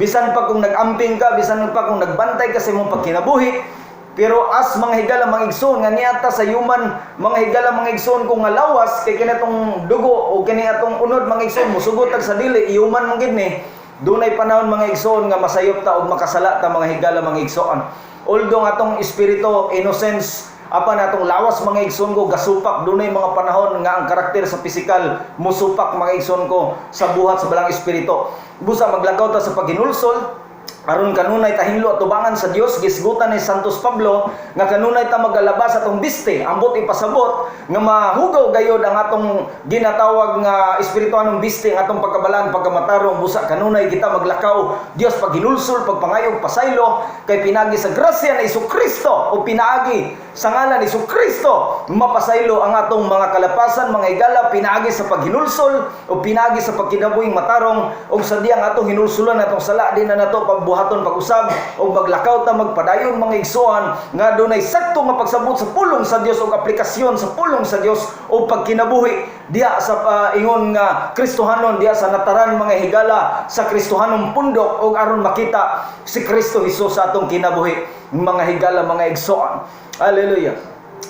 bisan pa kung nag-amping ka, bisan pa kung nagbantay ka sa imong pagkinabuhi, pero as mga higala mga igsoon nga niata sa human mga higala mga igsoon kung nga lawas kay kinatong dugo o kini atong unod mga igsoon musugot sa dili human man gid ni dunay panahon mga igsoon nga masayop ta og makasala ta mga higala mga igsoon. Although atong espiritu innocence apan atong lawas mga igsoon ko gasupak dunay mga panahon nga ang karakter sa pisikal musupak mga igsoon ko sa buhat sa balang espiritu. Busa maglakaw ta sa paghinulsol aron kanunay tahilo atubangan sa Dios. Gisgutan ni Santos Pablo nga kanunay ta magalabas atong biste ambot ipasabot nga mahugaw gayod ang atong ginatawag nga espirituanong biste ang atong pagkabalaan pagkamatarong. Busa kanunay kita maglakaw Dios paghinulsol pagpangayog pasaylo kay pinagi sa grasya ni Hesukristo o pinaagi sa ngalan ni Hesukristo mapasaylo ang atong mga kalapasan mga higala pinaagi sa paghinulsol o pinaagi sa pagkinabuhing matarong o sa diyang atong hinulsulan atong sala din na nato pagbuhaton pag-usab o maglakaw ta magpadayon mga igsoon nga dunay sakto nga pagsabot sa pulong sa Dios o aplikasyon sa pulong sa Dios o pagkinabuhi diha sa ingon nga Kristohanon diha sa nataran mga higala sa Kristohanong pundok o aron makita si Kristo Hesus sa atong kinabuhi mga higala mga igsoon. Hallelujah.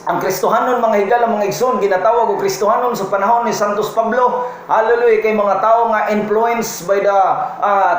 Ang Kristohanon mga higala mga igsoon ginatawag og Kristohanon sa panahon ni Santos Pablo. Hallelujah, kay mga tao nga influenced by the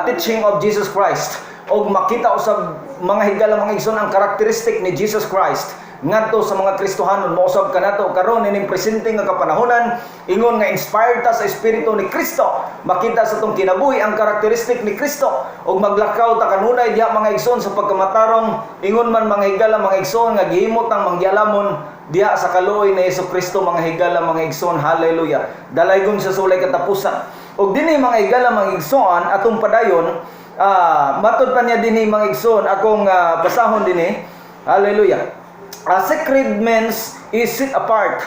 teaching of Jesus Christ og makita usab mga higala mga igsoon ang karakteristik ni Jesus Christ ngadto sa mga Kristohanon. Mausab kanato karon ining presente nga kapanahonan ingon nga inspired ta sa espiritu ni Kristo makita sa tong kinabuhi ang karakteristik ni Kristo og maglakaw ta kanunay diha mga igsoon sa pagkamatarong ingon man mga higala mga igsoon nga gihimot ang mangyalamon diha sa kaluoy ni Hesukristo mga higala mga igsoon. Hallelujah. Dalaygon sa sulay katapusan og dinhi mga higala mga igsoon atong padayon matud pa niya dinhi mga igsoon akong basahon dinhi. Hallelujah. Sacred means is set apart,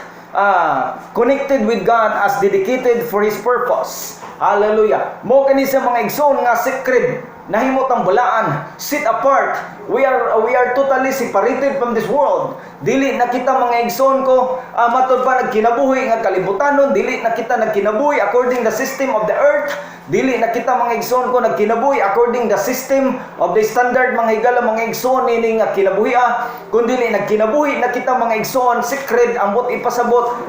connected with God as dedicated for His purpose. Hallelujah. Mo kani sa mga igsoon nga sacred nahimot ang bulaan, set apart. We are totally separated from this world. Dili na kita mga igsoon ko matud pa nagkinabuhi nga kalibutanon, dili na kita nagkinabuhi according the system of the earth. Dili na kita mga igsoon ko nagkinabuhi according the system of the standard mga higala mga igsoon ini nga kinabuhi kundi nagkinabuhi na kita mga igsoon secret ambot ipasabot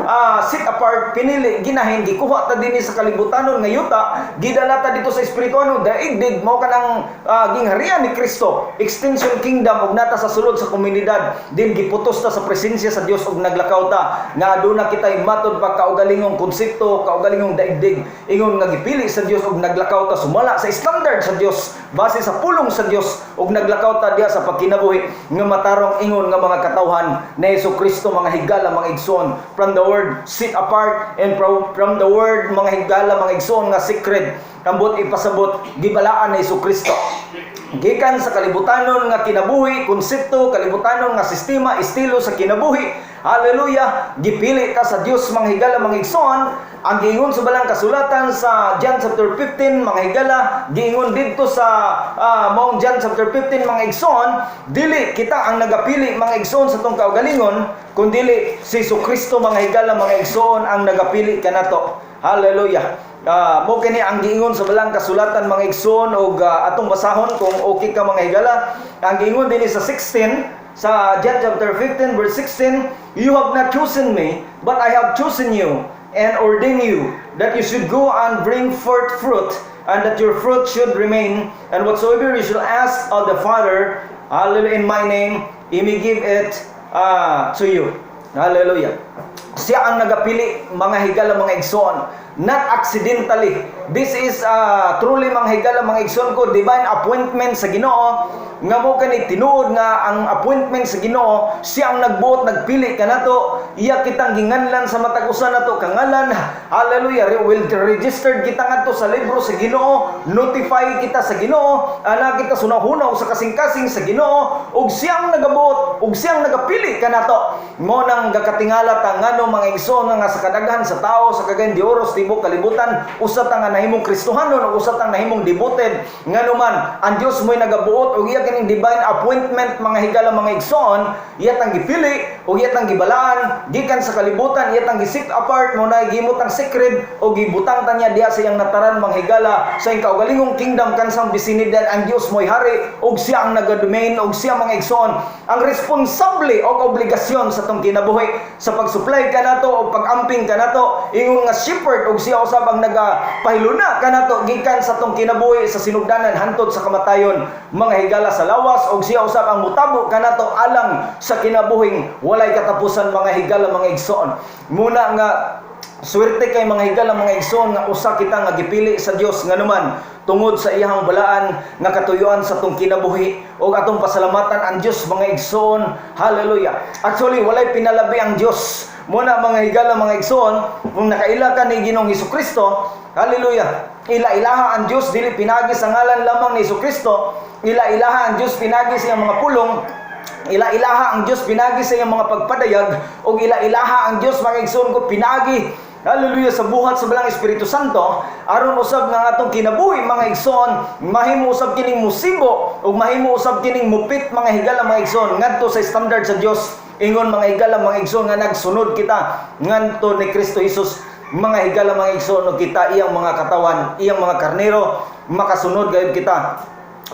set apart pinili ginahin gikuha ta dinhi sa kalibutanon nga yuta gidala ta dito sa espirituano daigdig mao kanang gingharian ni Kristo extension kingdom og nata sa sulod sa komunidad din giputos ta sa presensya sa Dios og naglakaw ta nga aduna kitay matud pa kaugalingong konsepto kaugalingong daigdig ingon nga gipili sa Dios og naglakaw ta sumala sa standard sa Dios base sa pulong sa Dios og naglakaw ta diha sa pagkinabuhi nga matarong ingon nga mga katawhan ni Hesukristo mga higala mga igsoon from the word set apart and from the word mga higala mga igsoon nga secret ambot ipasabot gibalaan ni Hesukristo gikan sa kalibutanon nga kinabuhi konsepto kalibutanon nga sistema estilo sa kinabuhi. Hallelujah. Gipili ta sa Dios mga higala mga igsoon ang giingon sa balang kasulatan sa John chapter 15 mga higala, giingon dito sa Mount John chapter 15 mga igsoon, dili kita ang nagapili mga igsoon sa tong kaugalingon, kundili si Jesucristo mga higala mga igsoon ang nagapili kanato. Hallelujah. Mo kini ang giingon sa balang kasulatan mga igsoon og atong basahon kung okay ka mga higala. Ang giingon dinhi sa 16 sa John chapter 15 verse 16, you have not chosen me, but I have chosen you and ordained you that you should go and bring forth fruit, and that your fruit should remain, and whatsoever you shall ask of the Father, hallelujah, in my name, He may give it to you. Hallelujah. Siya ang nagapili mga higala mga igsoon, not accidentally. This is truly mga higala mga igsoon ko, divine appointment sa Ginoo. Nga mo kani tinuod nga ang appointment sa Ginoo, siya ang nagbuot nagpili kanato, iya kitang ginganlan sa matag usa nato kangalan. Hallelujah. Will registered kita ngadto sa libro sa Ginoo, notify kita sa Ginoo, ana kita sunahunaw sa kasing-kasing sa Ginoo, ug siya ang nagabuot ug siya ang nagapili kanato. Mo nang gakatingala ta ngano mga igsoon nga sa kadaghan sa tao sa kagayan di oros tibok kalibutan, usa ta nga nahimong Kristohanon ug usa ta nahimong devoted, ngano man ang Dios mo'y nagabuot ug iya kining divine appointment mga higala mga igsoon, iya tang gipili ug iya tang gibalaan gikan sa kalibutan, iya tang gisit apart mo na gihimot ang secret ug gibutang ta niya diha sa iyang nataran mga higala sa iyang kaugalingong kingdom kansang bisinidad. Ang Dios mo'y hari ug siya ang nagadomain ug siya mga igsoon ang responsable og obligasyon sa tong kinabuhi sa pagsupply kanato o pag-amping kanato, ingon nga shepherd ug siya usab ang nagapahiluna kanato gikan sa tong kinabuhi sa sinugdanan hantod sa kamatayon mga higala sa lawas, ug siya usab ang mutabo kanato alang sa kinabuhing walay katapusan mga higala mga igsoon. Muna nga swerte kay mga higala mga igsoon nga usa kita nga gipili sa Dios nganuman tungod sa iyang balaan nga katuyuan sa tong kinabuhi ug atong pasalamatan ang Dios mga igsoon. Hallelujah. Actually walay pinalabi ang Dios. Muna mga higala mga igsoon, kung nakaila ka ni Ginoong Hesukristo, hallelujah, ila-ilaha ang Dios, dili pinagi sa ngalan lamang ni Hesukristo, ila-ilaha ang Dios pinagi sa iyang mga pulong, ila-ilaha ang Dios pinagi sa iyang mga pagpadayag, o ila-ilaha ang Dios mga igsoon ko pinagi, hallelujah, sa buhat sa balang Espiritu Santo, aron usab nga atong kinabuhi mga igsoon, mahimo usab kining musibo, o mahimo usab kining mupit mga higala mga igsoon, ngadto sa standard sa Dios. Ingon mga higala mga igsoon nga nagsunod kita ngadto ni Kristo Jesus. Mga higala mga igsoon no kita iyang mga katawan, iyang mga karnero, makasunod gayud kita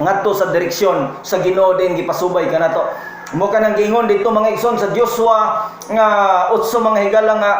ngadto sa direksyon sa Ginoo din gipasubay kanato. Mo kanang giingon dito mga igsoon sa Joshua nga 8 mga higala nga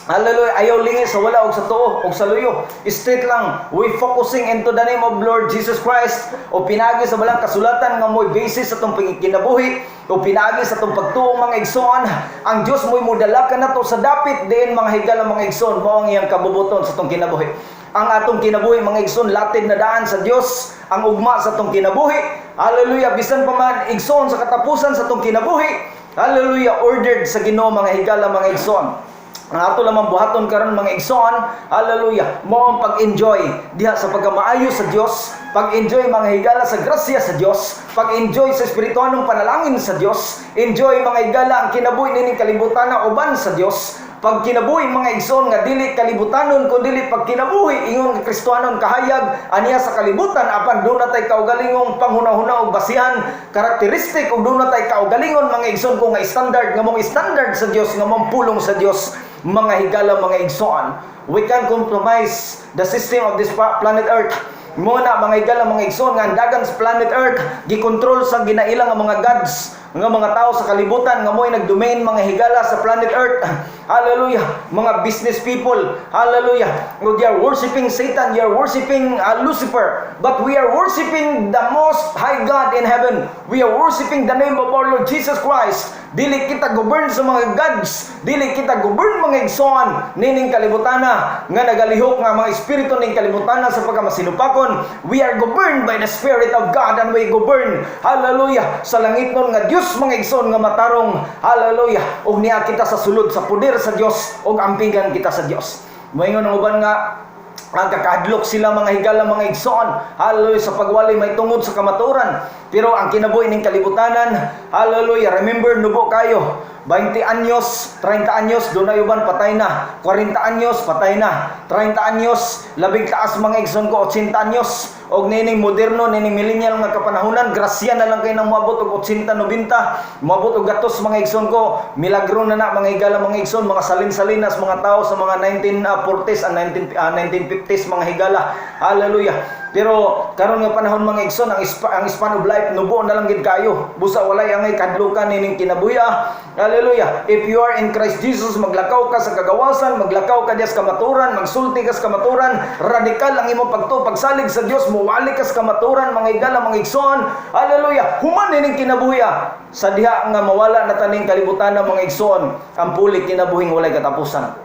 hallelujah, ayaw lingi sa wala og sa tuo og sa luyo. Straight lang, we focusing into the name of Lord Jesus Christ. O pinagi sa balang kasulatan nga mo'y basis sa itong kinabuhi. O pinagi sa itong pagtuong mga igsoon. Ang Diyos mo'y mudalakan na to sa dapit din mga higala mga igsoon. Mo ang iyang kabubuton sa itong kinabuhi. Ang atong kinabuhi mga igsoon, latid na daan sa Diyos. Ang ugma sa itong kinabuhi. Hallelujah, bisan pa man igsoon sa katapusan sa itong kinabuhi. Hallelujah, ordered sa Ginoo mga higala mga igsoon. Ang ato lamang buhaton karon mga igsoon, hallelujah, mo ang pag-enjoy diha sa pagkamaayo sa Dios, pag-enjoy mga higala sa grasya sa Dios, pag-enjoy sa espirituanong panalangin sa Dios, enjoy mga higala ang kinabuhi nining kalibutan na uban sa Dios. Pag kinabuhi mga igsoon nga dili kalibutanon kundi pag kinabuhi ingon nga Kristohanon kahayag aniya sa kalibutan apan doon natay kaugalingong panghuna-huna og basihan karakteristik ug doon natay kaugalingon mga igsoon ko nga standard nga mong standard sa Dios nga mong pulong sa Dios mga higala mga igsoon. We can compromise the system of this planet Earth. Muna mga higala mga igsoon nga ang dagan sa planet Earth gikontrol sa ginailang nga mga gods nga mga tao sa kalibutan nga mo'y nagdomain mga higala sa planet Earth. Hallelujah. Mga business people. Hallelujah. They are worshiping Satan. They are worshiping Lucifer. But we are worshiping the most high God in heaven. We are worshiping the name of our Lord Jesus Christ. Dili kita govern sa mga gods. Dili kita govern mga igsoon nining kalibutana nga nagalihok nga mga espiritu ning kalibutana sa pagkamasinupakon. We are governed by the Spirit of God and we govern. Hallelujah. Sa langit nun nga Dios mga igsoon nga matarong. Hallelujah. Og niya kita sa sulod sa poder sa Dios og ampingan kita sa Dios. Moingon ang uban nga ang kakadlok sila mga higala mga igsoon, hallelujah, sa pagwali may tungod sa kamaturan. Pero ang kinabuhi ning kalibutanan, hallelujah, remember nubo kayo, 20 anyos, 30 anyos, doon na uban patay na. 40 anyos, patay na. 30 anyos, labing taas mga igsoon ko, 80 anyos. Og nining moderno, nining millennial nga kapanahunan, grasya na lang kayo nang moabot og 80, 90. Moabot og gatos mga igsoon ko. Milagro na na mga higala mga igsoon, mga salin-salinas, mga tao sa mga 1940s and 1950s mga higala. Hallelujah. Pero karon nga panahon mga igsoon, ang span of life nubo na lang gid kayo. Busa walay angay kadlukan nining kinabuya. Hallelujah. If you are in Christ Jesus, maglakaw ka sa kagawasan, maglakaw ka diya sa kamaturan, magsulti ka sa kamaturan, radikal ang imong pagsalig sa Dios, muwali ka sa kamaturan mga higala mga igsoon. Hallelujah. Human nining kinabuya. Sa diha nga mawala na taning kalibutan mga igsoon, ang puli kinabuhing walay katapusan.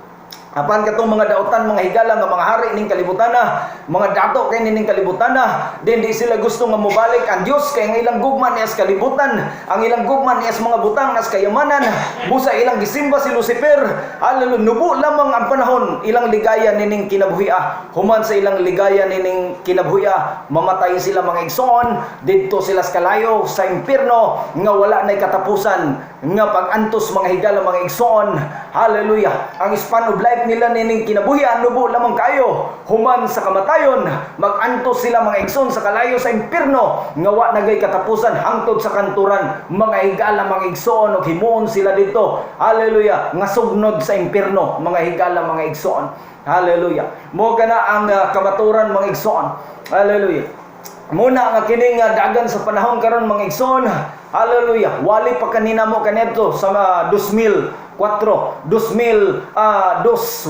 Apan katong mga dautan mga higala nga mga hari ning kalibutana, mga dato kay ning kalibutana, din di sila gusto nga mobalik ang Dios kay ang ilang gugman niya sa kalibutan, ang ilang gugman niya sa mga butang nas kayamanan, busa ilang gisimba si Lucifer. Hallelujah, nubo lamang ang panahon ilang ligaya nining kinabuhia. Human sa ilang ligaya nining kinabuhia, mamatay sila mga igsoon, didto sila sa kalayo sa impierno nga wala nay katapusan, nga pag-antos mga higala mga igsoon. Hallelujah. Ang span of life nila nining kinabuhi nubo lamang kayo, human sa kamatayon, mag-antos sila mga igsoon sa kalayo sa impierno nga wa nagay katapusan hangtod sa kanturan mga higala mga igsoon, ug himuon sila dito. Hallelujah, nga sugnod sa impierno mga higala mga igsoon. Hallelujah. Mo kana ang kamaturan mga igsoon. Hallelujah. Muna nga kining dagan sa panahon karon mga igsoon. Hallelujah. Wali pa kanina mo kanedto sa 2004, 2002,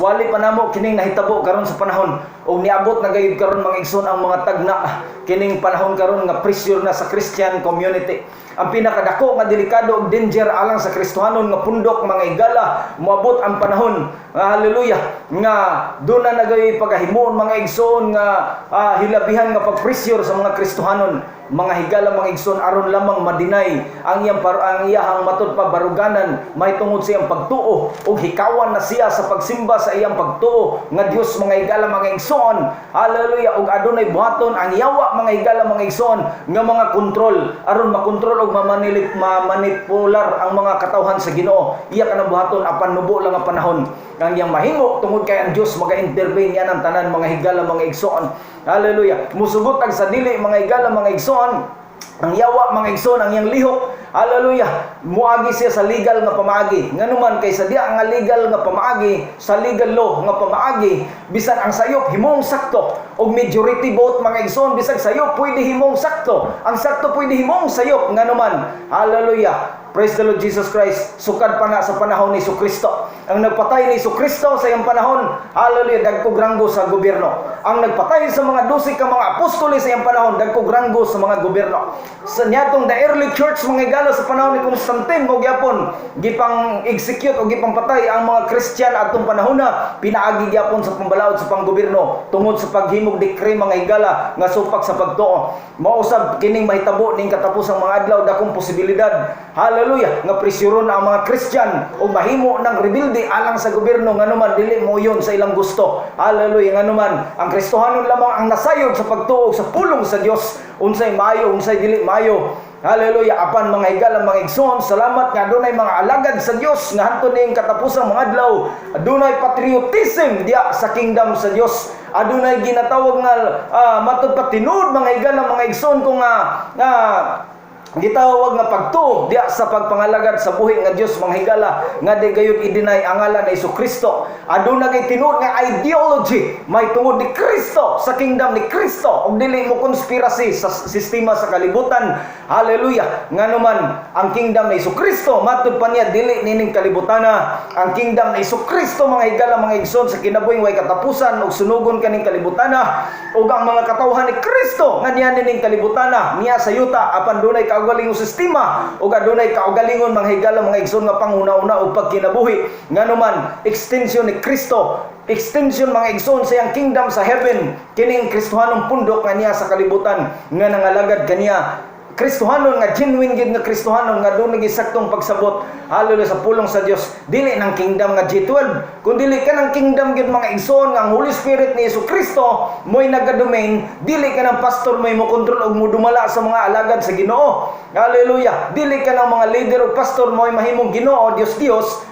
wali pa namo kining nahitabo karon sa panahon. O niabot na gayud karon mga igsoon ang mga tagna kining panahon karon nga pressure na sa Christian community. Ang pinakadako nga delikado ug danger alang sa Kristohanon nga pundok mga higala, moabot ang panahon, hallelujah, nga doon na nagay pagahimuon mga igsoon nga hilabihan nga pag-pressure sa mga Kristohanon mga higala mga igsoon aron lamang madinay ang iyang matud pa baruganan may tungod sa iyang pagtuo ug hikawan na siya sa pagsimba sa iyang pagtuo nga Dios mga higala mga igsoon. Hallelujah. Ug adunay buhaton ang yawa mga higala mga igsoon nga mga kontrol aron makontrol ug mamanipular ang mga katawhan sa Ginoo. Iya kanang buhaton apan nubo lang ang panahon ang iyang mahimo tungod kay ang Dios maga-intervene yan ang tanan mga higala mga igsoon. Hallelujah. Musugot ang sa dili mga higala mga igsoon, ang yawa mga igsoon ang iyang lihok. Hallelujah. Muagi siya sa legal nga pamaagi. Nganuman kay sa diya nga legal nga pamaagi, sa legal law nga pamaagi, bisan ang sayop himong sakto og majority vote mga igsoon, bisag sayop pwede himong sakto. Ang sakto pwede himong sayop nganuman. Hallelujah. Praise the Lord Jesus Christ. Sukad pa na sa panahon ni Jesucristo. Ang nagpatay ni Jesucristo sa iyang panahon, hallelujah, dagkog ranggo sa gobyerno. Ang nagpatay sa mga 12 ka mga apostoles sa iyang panahon, dagkog ranggo sa mga gobyerno. Sa niyatong the early church mga higala sa panahon ni Constantine mo gyapon gipang execute o gipang patay ang mga Christian atong panahon na pinaagi gyapon sa pambalaod sa panggobyerno tungod sa paghimog decree mga higala nga supak sa pagtuo. Mausab kining mahitabo ning katapusang mga adlaw dakong posibilidad. Hallelujah, nga presyuron ang mga Christian o mahimo ng rebilde alang sa gobyerno nganuman dili mo yun sa ilang gusto. Hallelujah, nganuman ang Kristohanon lamang ang nasayod sa pagtuo sa pulong sa Dios, unsay maayo unsay dili maayo. Hallelujah. Apan mga higala mga igsoon, salamat nga adunay mga alagad sa Dios nga hantud ning katapusang mga adlaw, adunay patriotism diya sa kingdom sa Dios. Adunay ginatawag nga matud patinud mga higala mga igsoon kung gitawag nga pagtuo diya sa pagpangalagad sa buhi nga Dios mga higala nga di gayud i-deny ang ngalan ni Jesucristo. Aduna kay tinud nga ideology may tungod ni Kristo sa kingdom ni Kristo ug dili mo konspirasi sa sistema sa kalibutan. Hallelujah. Nganuman ang kingdom ni Jesucristo matud pa niya dili nining kalibutana. Ang kingdom ni Jesucristo mga higala mga igsoon sa kinabuhing way katapusan ug sunugon kaning kalibutana ug ang mga katawhan ni Kristo nga niya nining kalibutana niya sa yuta apan dunay kaugalingong sistema ug adunay kaugalingon mga higala mga igsoon nga panguna-una ug pagkinabuhi. Nganuman extension ni Kristo, extension mga igsoon sa iyang kingdom sa heaven, kining Kristohanong pundok nga niya sa kalibutan nga nangalagad kaniya Kristohanon nga genuine gid nga Kristohanon nga dunay gisaktong pagsabot hallelujah sa pulong sa Dios, dili ng kingdom nga G12 kun dili ka ng kingdom gid mga igsoon nga ang Holy Spirit ni Jesucristo mo'y nagadomain, dili ka ng pastor mo'y mo kontrol og mo dumala sa mga alagad sa Ginoo. Hallelujah, dili ka ng mga leader o pastor mo'y mahimong Ginoo Dios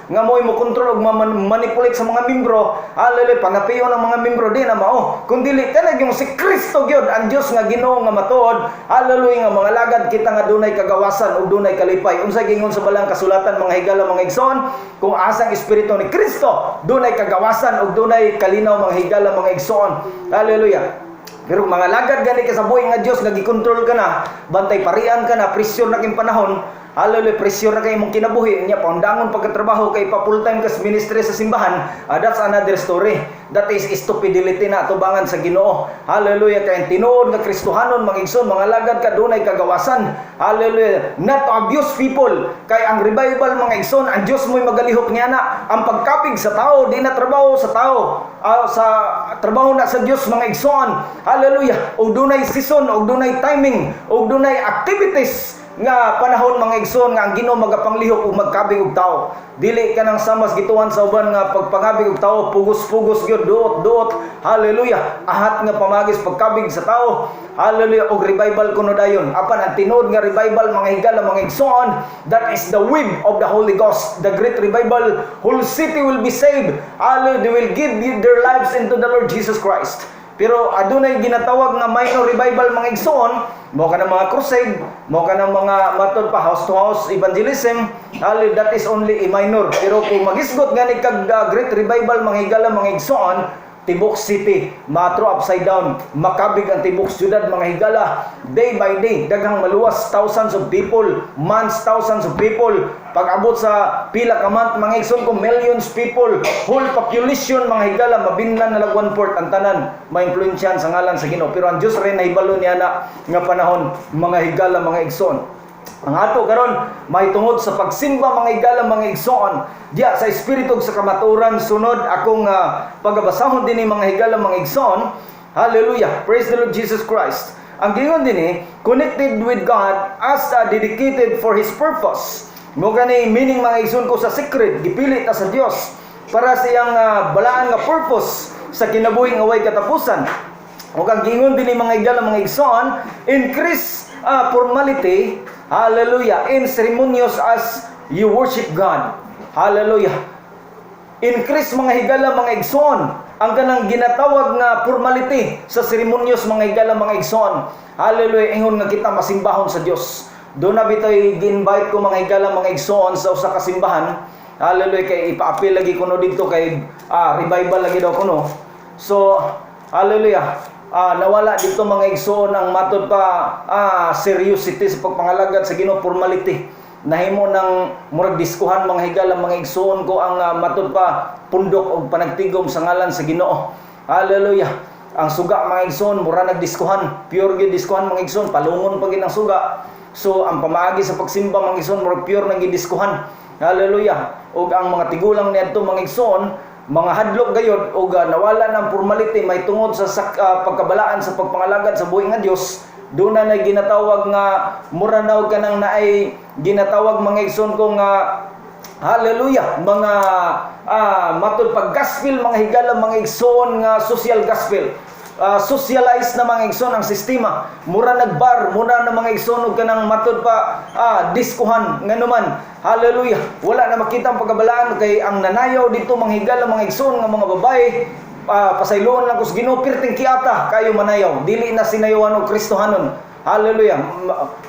nga mo'y mo kontrol og manipulate sa mga membro. Hallelujah, panapiyon ng mga membro di na mao, kun dili ka na yung si Kristo gyud ang Dios nga Ginoo nga matuod. Hallelujah, nga mga alagad kita nga dunay kagawasan ug dunay kalipay. Unsay gingon sa balang kasulatan mga higala mga igsoon, kung asang espiritu ni Kristo dunay kagawasan ug dunay kalinaw mga higala mga igsoon. Hallelujah. Pero mga lagad gani ka sa buhay nga Dios nga gikontrol ka na, bantay parian ka na, presyon na king panahon. Hallelujah, presyon na kay imong kinabuhi niya, paundangon pagkatrabaho kay pa full time ka sa ministry sa simbahan. That's another story. That is stupidity na atubangan sa Ginoo. Hallelujah, kay tinuod nga Kristohanon mga igsoon, mga lagad ka dunay kagawasan. Hallelujah, not to abuse people. Kay ang revival mga igsoon, ang Dios mo'y magalihok niya na. Ang pagkapig sa tao, di na trabaho sa tao. Sa trabaho na sa Dios mga igsoon. Hallelujah, og dunay season, og dunay timing, og dunay activities nga panahon mga igsoon nga ang Ginoo magapanglihok ug magkabig og tao. Dili ka nang samas gituan sa uban nga pagpangabig og tao, pugos-pugos gyud duot-duot. Hallelujah, ahat nga pamagis pagkabig sa tao. Hallelujah, og revival kuno dayon. Apan ang tinuod nga revival mga higala mga igsoon, that is the wave of the Holy Ghost, the great revival. Whole city will be saved. Hallelujah, they will give their lives into the Lord Jesus Christ. Pero adunay ginatawag nga minor revival mga igsoon, mo ka ng mga crusade, mo ka ng mga matod pa house to house evangelism. That is only a minor. Pero kung magisgot gani kag great revival mga higala mga igsoon, Tibok City, matro upside down, makabig ang Tibok Syudad mga higala. Day by day, daghang maluwas, thousands of people, months, thousands of people. Pag-abot sa pila ka month, mga igsoon ko, millions people, whole population mga higala, mabinlan na lagwan-port ang tanan, ma-influensyan sa ngalan sa Ginoo. Pero ang Diyos rin na ibalo niya na nga panahon, mga higala, mga igsoon. Ang ato karon mahitungod sa pagsimba mga higala mga igsoon diya sa espiritu sa kamaturan sunod akong pagabasahon dinhi mga higala mga igsoon. Hallelujah, praise the Lord Jesus Christ. Ang gingon dinhi connected with God as dedicated for His purpose. Mo gani meaning mga igsoon ko sa secret gipili ta sa Dios para sa iyang balaan nga purpose sa kinabuhing away katapusan. O kang gingon dinhi mga higala mga igsoon, increase formality. Hallelujah, in ceremonious as you worship God. Hallelujah. Increase mga higala mga igsoon ang kanang ginatawag nga formality sa ceremonious mga higala mga igsoon. Hallelujah, ingon nga kita masimbahon sa Dios. Do na bitoy gi-invite ko mga higala mga igsoon sa usa ka simbahan. Hallelujah, kay ipaapil lagi kuno dito kay revival lagi daw kuno. So hallelujah, nawala dito mga igsoon ang matod pa seriosity sa pagpangalagad sa Ginoo, formality. Nahimo ng murag diskuhan mga higala mga igsoon ko ang matod pa pundok og panagtigom sa ngalan sa Ginoo. Hallelujah. Ang suga mga igsoon mura nagdiskuhan, pure gyud diskuhan mga igsoon, palungon pa gid ang suga. So ang pamaagi sa pagsimba mga igsoon murag pure nang gidiskuhan. Hallelujah. Og ang mga tigulang niadto mga igsoon mga hadlok gayod o nawala ng formality may tungod sa pagkabalaan sa pagpangalagad sa buhi nga Dios. Doon na ginatawag nga muranaw ka nang naay ginatawag mga igsoon kong hallelujah mga matod pag gospel mga higala mga igsoon nga social gospel. Socialize na mga igsoon ang sistema, mura nagbar, mura na mga igsoon og kanang matod pa diskuhan nganuman. Hallelujah, wala na makita ang pagkabalaan kay ang nanayaw dito mga higala mga igsoon nga mga babae pasayloon lang kus Ginoo pirting kiata kayo manayaw, dili na sinayawan og Kristohanon. Hallelujah,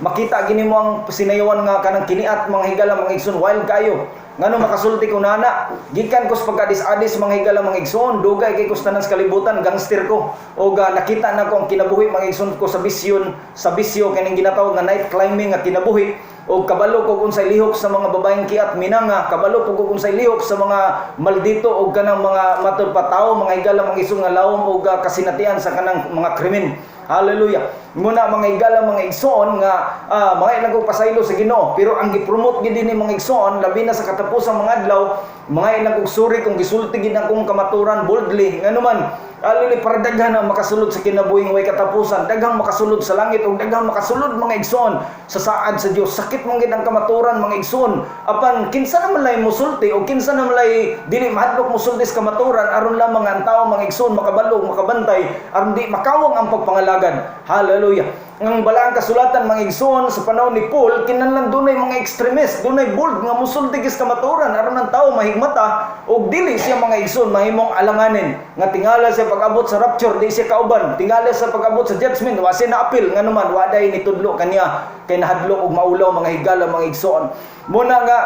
makita gini mo ang sinayawan nga kanang kiniat mga higala mga igsoon, wild kayo. Ngano makasulti ko nana, gikan ko sa pagkadis-adis mga higala mga igsoon, dugay kay ko sa tanan sa kalibutan, gangster ko. O nakita na ko ang kinabuhi mga igsoon ko sa bisyo kaning ginatawag nga night climbing nga kinabuhi. O kabalo ko unsay lihok sa mga babaeng kiat minanga, kabalo ko unsay lihok sa mga maldito o kanang mga matod pa tao mga higala mga igsoon nga lawom o kasinatian sa kanang mga krimen. Hallelujah. Muna mga igala mga igsoon nga mga ilang pasaylo sa Ginoo, pero ang gipromote gid ni mga igsoon labi na sa katapusang mga adlaw, mga ilang suri kung gisulti gid akong kamaturan boldly nganuman alili para daghan ang makasulod sa kinabuhing way katapusan, daghang makasulod sa langit o daghang makasulod mga igsoon sa saad sa Dios. Sakit man gid ang kamaturan mga igsoon, apan kinsa naman lay mosulti o kinsa naman lay dili mahadlok mosulti sa kamaturan aron lamang ang tao mga igsoon makabalog makabantay aron di makawang ang pagpangalagad. Hallelujah. Ang balaang kasulatan mga igsoon sa panahon ni Paul kinahanglan dunay mga extremist, dunay bold nga mosulti sa kamaturan aron ang tao mahigmata og dili siya mga igsoon mahimong alanganin nga tingala sa pag-abot sa rapture di siya kauban, tingala sa pag-abot sa judgment wa siya na-appeal nganuman wa day nitudlo kaniya kay nahadlok og maulaw mga higala mga igsoon. Muna nga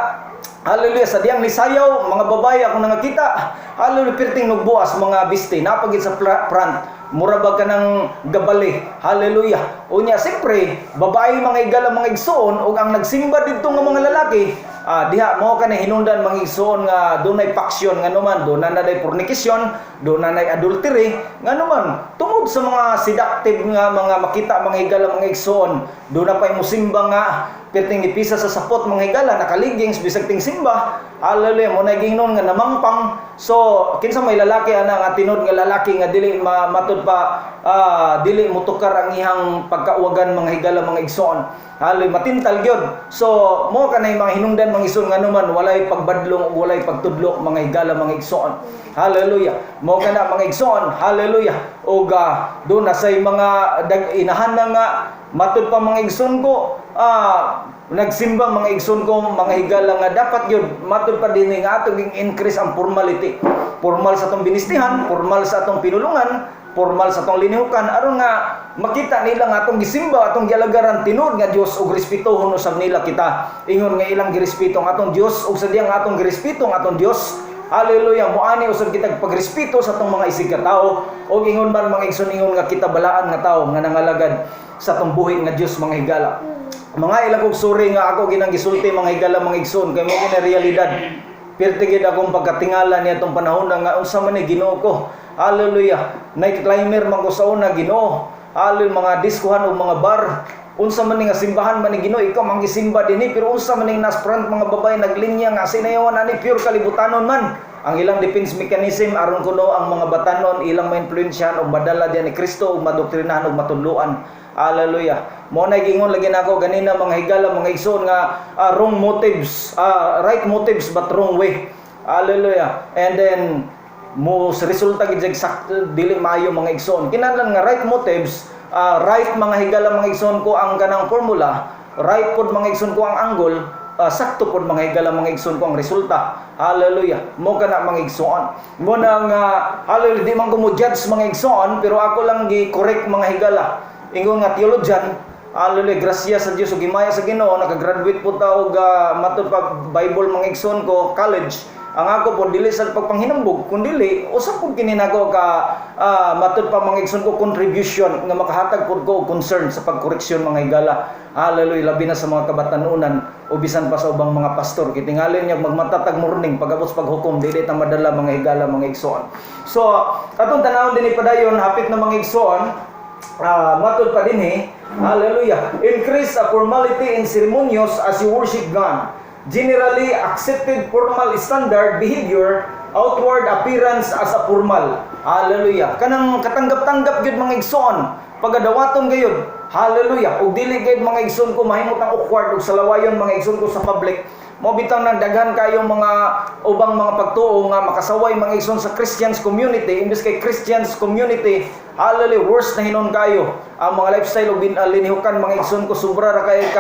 hallelujah, sa diyang lisayaw, mga babae ako nakita, hallelujah, pirting nagbuas, mga biste, napagid sa front, murabag ka ng gabali, hallelujah. Unya, siyempre, babae, mga igala, mga igsoon, o ang nagsimba dito ng mga lalaki, diha, mo ka na hinundan mga igsoon nga doon ay paksyon, nga naman, doon na day fornication, doon na adultery, nga naman, tungod sa mga seductive nga mga makita, mga igala, mga igsoon, doon na pa'y musimba nga, perting ipisa sa sapot mga higala nakaligings bisag ting simba, hallelujah, mo na gingnon nga namangpang. So kinsa may lalaki ana nga tinod nga lalaki nga dili matud pa dili mutukar ang ihang pagkauwagan mga higala mga igsoon, hallelujah, matintal gyud. So mo kanay mga hinungdan mga igsoon nga naman walay pagbadlong ug walay pagtudlo mga higala mga igsoon, hallelujah. Mo kana mga igsoon, hallelujah, ug do na say mga inahan nga matud pa mga igsoon ko nagsimba mga igsoon ko mga higala nga dapat yun matud pa din nga atong increase ang formality, formal sa atong binistihan, formal sa atong pinulungan, formal sa atong linihukan aron nga makita nila nga atong gisimba atong gialagaran tinud nga Dios ug respetohon usab nila kita ingon nga ilang girespeto ang atong Dios ug sa diyang atong girespeto ang atong Dios, hallelujah, muani usab kita pagrespeto sa atong mga isig ka tao ug ingon man mga igsoon ingon nga kita balaan nga tao nga nangalagad sa atong buhi nga Dios mga higala. Mga ilang kong suri nga ako ginang gisulti mga higala mga igsoon kay mo gina realidad. Pertigid akong pagkatingala niya itong panahon nga unsa man ni Ginoo ko. Hallelujah. Night climber man ko sa una Ginoo. Hallelujah, mga diskuhan o mga bar. Unsa man ni nga simbahan man ni Ginoo ikaw manggisimba dinhi pero unsa man ning nas front mga babae naglinya nga sinayawan ani pure kalibutanon man. Ang ilang defense mechanism aron kuno ang mga batanon ilang ma-influensyahan o madala diyan ni Kristo ug madoktrinahan ug matudloan. Hallelujah. Mo na gingon lagi nako ganina mga higala mga igsoon nga wrong motives, right motives but wrong way. Hallelujah. And then mo resulta gid sakto dili maayo mga igsoon. Kinahanglan nga right motives, right mga higala mga igsoon ko ang kanang formula, right pod mga igsoon ko ang angle, sakto pod mga higala mga igsoon ko ang resulta. Hallelujah. Mo kana mga igsoon. Mo nang hallelujah di man ko mo judge mga igsoon pero ako lang gi-correct mga higala. Ingon nga theologian, hallelujah, grasya sa Dios ug himaya sa Ginoo, nakagraduate po ta og matud pa Bible mga igsoon ko college. Ang ako po dili sa pagpanghinambog kundi usa pud kini nako ka matud pa mga igsoon ko contribution nga makahatag pud ko concern sa pagkoreksyon mga higala. Hallelujah, labi na sa mga kabatanunan o bisan pa sa ubang mga pastor kitingalin niya magmatatag morning pag-abot paghukom dili ta madala mga higala mga igsoon. So atong tanawon dinhi padayon hapit na mga igsoon, matod pa din hallelujah, increase a formality in ceremonies as you worship God. Generally accepted formal standard behavior, outward appearance as a formal. Hallelujah. Kanang katanggap-tanggap gyud mga igsoon pagadawaton gayud. Hallelujah. Ug dili gayud mga igsoon ko mahimot ang awkward ug salawayon mga igsoon ko sa public. Mo bitang nagdaghan kayo mga ubang mga pagtuo nga makasaway mga igsoon sa Christians community imbes kay Christians community. Hallelujah, worse na hinon kayo ang mga lifestyle ug linihukan mga igsoon ko sobra ra kay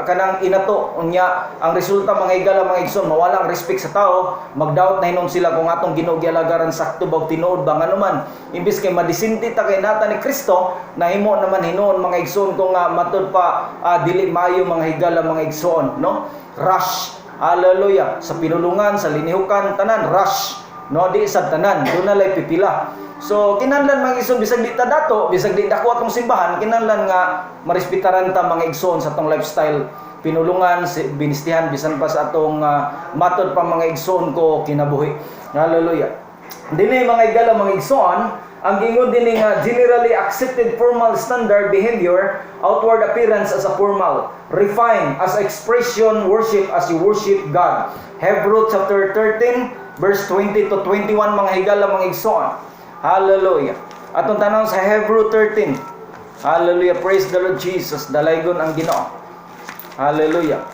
kanang inato unya ang resulta mga higala mga igsoon mawala ang respect sa tao, magdoubt na hinon sila kung atong Ginoo gialagaran sakto ba tinuod ba nganuman imbes kay madisinti ta kay nata ni Kristo nahimo naman hinon mga igsoon ko nga matud pa dili maayo mga higala mga igsoon, no? Rush. Hallelujah. Sa pinulungan, sa linihukan, tanan, rush. No, di sa tanan. Doon na lay pipila. So, kinahanglan mga igsoon, bisag di ta dato, bisag di dako atong simbahan, kinahanglan nga marespetaran ta mga igsoon sa atong lifestyle. Pinulungan, binistihan, bisan pa sa atong matod pa mga igsoon ko kinabuhi. Hallelujah. Dinhi mga igala mga igsoon, Ang gingon din nga generally accepted formal standard behavior, outward appearance as a formal, refined as expression worship as you worship God. Hebrew chapter 13 verse 20 to 21 mga higala mga igsoon. Hallelujah. Atong tanaw sa Hebrew 13. Hallelujah. Praise the Lord Jesus. Dalaygon ang Ginoo. Hallelujah.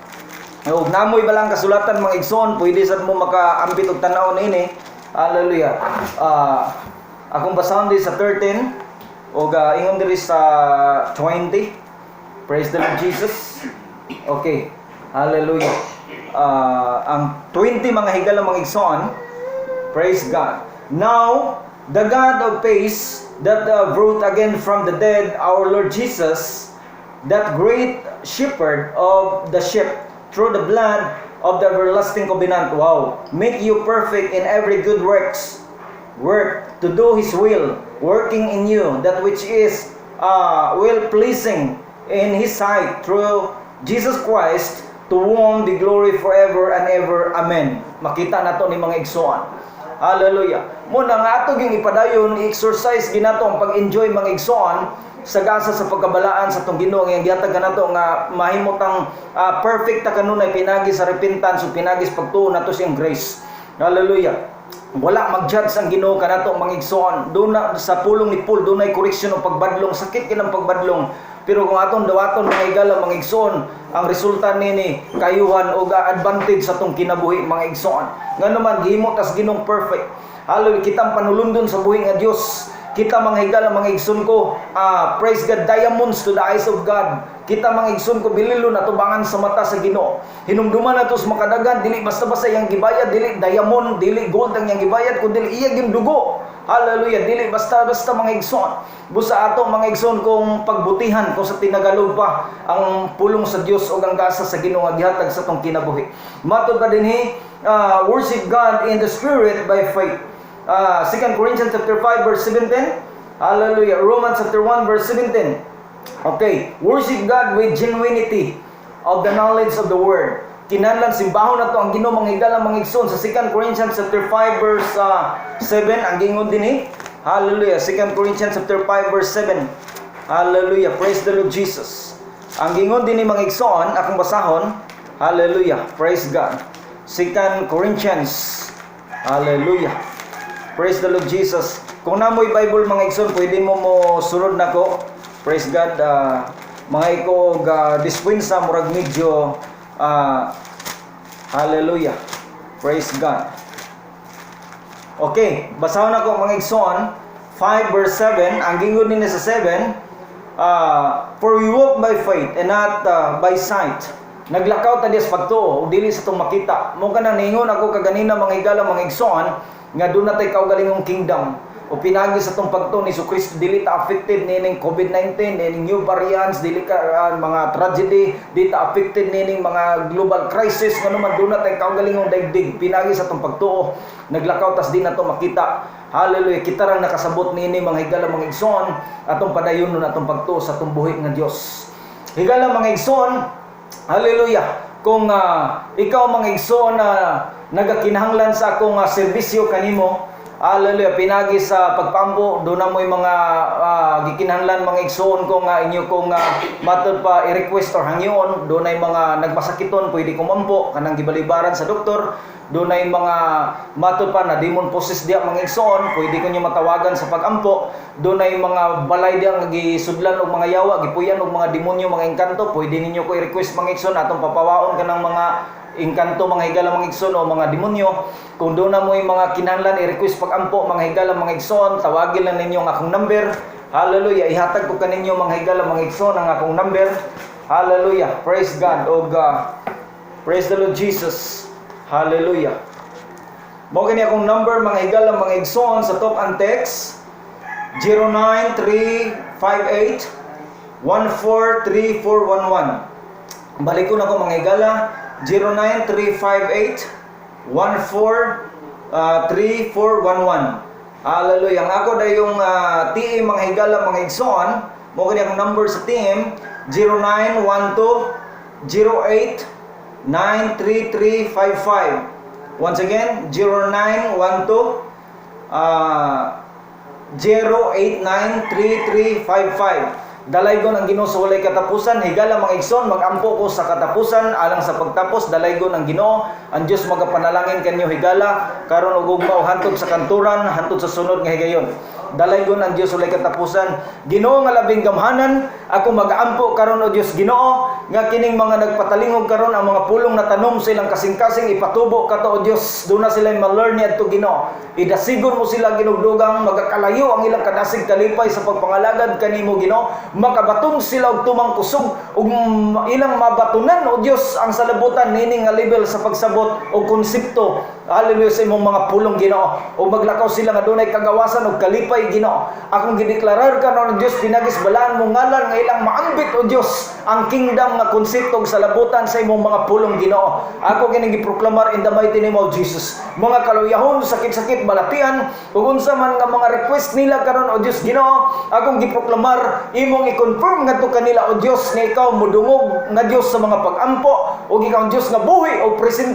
Ug namoy balang kasulatan mga igsoon, pwede sad mo makaambit og tan-aw niini. Hallelujah. Akong basahon din sa 13 o ingon diri sa 20. Praise the Lord Jesus. Okay. Hallelujah. Ang 20 mga higala mga igsoon. Praise God. Now, the God of peace that brought again from the dead our Lord Jesus, that great shepherd of the sheep, through the blood of the everlasting covenant, make you perfect in every good work to do His will, working in you that which is well-pleasing in His sight, through Jesus Christ, to whom be glory forever and ever. Amen. Makita nato ni mga igsoon. Hallelujah. Muna nga ato ging ipadayon, i-exercise ginato ang pag-enjoy mga igsoon sa gasa sa pagkabalaan sa tong Ginoo nga gihatag kanato nga mahimot ang perfect ta kanunay pinagi sa repentance ug pinagi sa pagtuo nato siyang grace. Hallelujah. Wala mag-judge ang Ginoo kanato mga igsoon. Doon sa pulong ni Paul dunay correction o pagbadlong, sakit kinang pagbadlong. Pero kung atong dawaton mga higala mga igsoon, ang resulta nini kayuhan o advantage sa tong kinabuhi mga igsoon. Ngano man gihimo tas Ginoong perfect. Hallelujah, kitang panulundon sa buhi nga Dios. Kita mga higala mga igsoon ko, praise God, diamonds to the eyes of God. Kita mga igsoon ko bililo na tubangan sa mata sa Ginoo. Hinumduman nato sa makadagan, dili basta-basta yang gibayad, dili diamond, dili gold ang yang gibayad, kundi iya gyud dugo. Hallelujah, dili basta-basta mga igsoon. Busa ato mga igsoon kung pagbutihan kung sa tinagalog pa ang pulong sa Dios o ang gasa sa Ginoo nga gihatag sa tong kinabuhi. Matod pa dinhi, worship God in the spirit by faith. 2 Corinthians chapter 5 verse 17. Hallelujah. Romans chapter 1 verse 17. Okay, worship God with genuinity of the knowledge of the word. Kinahanglan simbahon nato ang Ginoo mga higala mga igsoon sa 2 Corinthians chapter 5 verse 7 ang gingon dinhi. Hallelujah. 2 Corinthians chapter 5 verse 7. Hallelujah. Praise the Lord Jesus. Ang gingon dinhi mga igsoon akong basahon. Hallelujah. Praise God. 2 Corinthians. Hallelujah. Praise the Lord Jesus. Kung namoy Bible mga igsoon, pwede mo surod nako. Praise God. Mga iko dispensa murag medyo hallelujah. Praise God. Okay, basahon nako mga igsoon 5 verse 7. Ang gingon ni sa 7, for we walk by faith and not by sight. Naglakaw ta sa pagtuo, dili sa tong makita. Mo kana ningon ako kaganina mga higala mga igsoon nga doon natay kaugalingong kingdom o pinagi sa tong pagtuo ni Kristo, dili ta affected nining COVID-19, nining new variants, dili ka mga tragedy, dili ta affected nining mga global crisis ngano man doon natay kaugalingong daigdig pinagi sa tong pagtuo. Naglakaw tas di nato makita. Hallelujah, kita rang nakasabot nini mga higala mga igsoon atong padayon atong pagtuo sa tong buhi nga Dios. Higala mga igsoon, hallelujah. Kung ikaw mga igsoon na nagakinahanglan sa akong serbisyo kanimo, hallelujah, pinagi sa pagpampo, doon na mo'y mga gikinahanglan mga igsoon kung inyo kung matod pa i-request or hangyoon, doon ay mga nagmasakiton, pwede kumampo, kanang gibalibaran sa doktor, doon ay mga matod pa na demon possessed diya mga igsoon, pwede ko nyo matawagan sa pagampo, doon ay mga balay diya gisudlan og mga yawa, gipuyan og mga demonyo, mga engkanto, pwede ninyo ko i-request mga igsoon, atong papawaon ka ng mga engkanto mga higala mga igsoon o mga demonyo. Kung doon na mo yung mga kinahanglan i-request pag-ampo mga higala mga igsoon, tawagin lang ninyo ang akong number. Hallelujah, ihatag ko kaninyo mga higala mga igsoon ang akong number. Hallelujah, praise God. O praise the Lord Jesus. Hallelujah. Mo kini akong number mga higala mga igsoon sa top and text 09358 143411. Balik ko na ko mga higala 09358-143411. Hallelujah. Ang ako na yung team mga higala mga igsoon. Mo kani akong number sa team 0912-08-93355. Once again 0912 0917-089-3355. Dalaygon ang Ginoo sa walay katapusan. Higala mga igsoon, magampo ko sa katapusan alang sa pagtapos. Dalaygon ang Ginoo, ang Dios magapanalangin kanyo higala karon ug ugma hantod sa kanturan, hantod sa sunod nga higayon. Dalaygon ang Dios walay katapusan. Ginoo nga labing gamhanan, ako mag-aampo karon o Dios Ginoo nga kining mga nagpatalingog karon ang mga pulong na tanom sa ilang kasing-kasing ipatubo kato o Dios, do na sila ma-learn adto Ginoo. Idasigon mo sila ginugdugang magakalayo ang ilang kadasig kalipay sa pagpangalagad kanimo Ginoo. Makabaton sila og tumang kusog ug ilang mabatunan o Dios ang salabutan nining nga level sa pagsabot og konsepto. Hallelujah sa imong mga pulong Ginoo. O maglakaw sila nga dunay kagawasan og kalipay Ginoo. Akong gideklarar karon Dios pinagis balaan mo ngalan nga ilang maambit o Dios ang kingdom nga konsepto og salabutan sa imong mga pulong Ginoo. Ako kini giproklamar in the mighty name of Jesus. Mga kaluyahon, sakit-sakit, balatian, ug unsa man nga mga request nila karon o Dios Ginoo, akong giproklamar imong i-confirm ngadto kanila o Dios nga ikaw modungog nga Dios sa mga pag-ampo ug ikaw ang Dios nga buhi o presente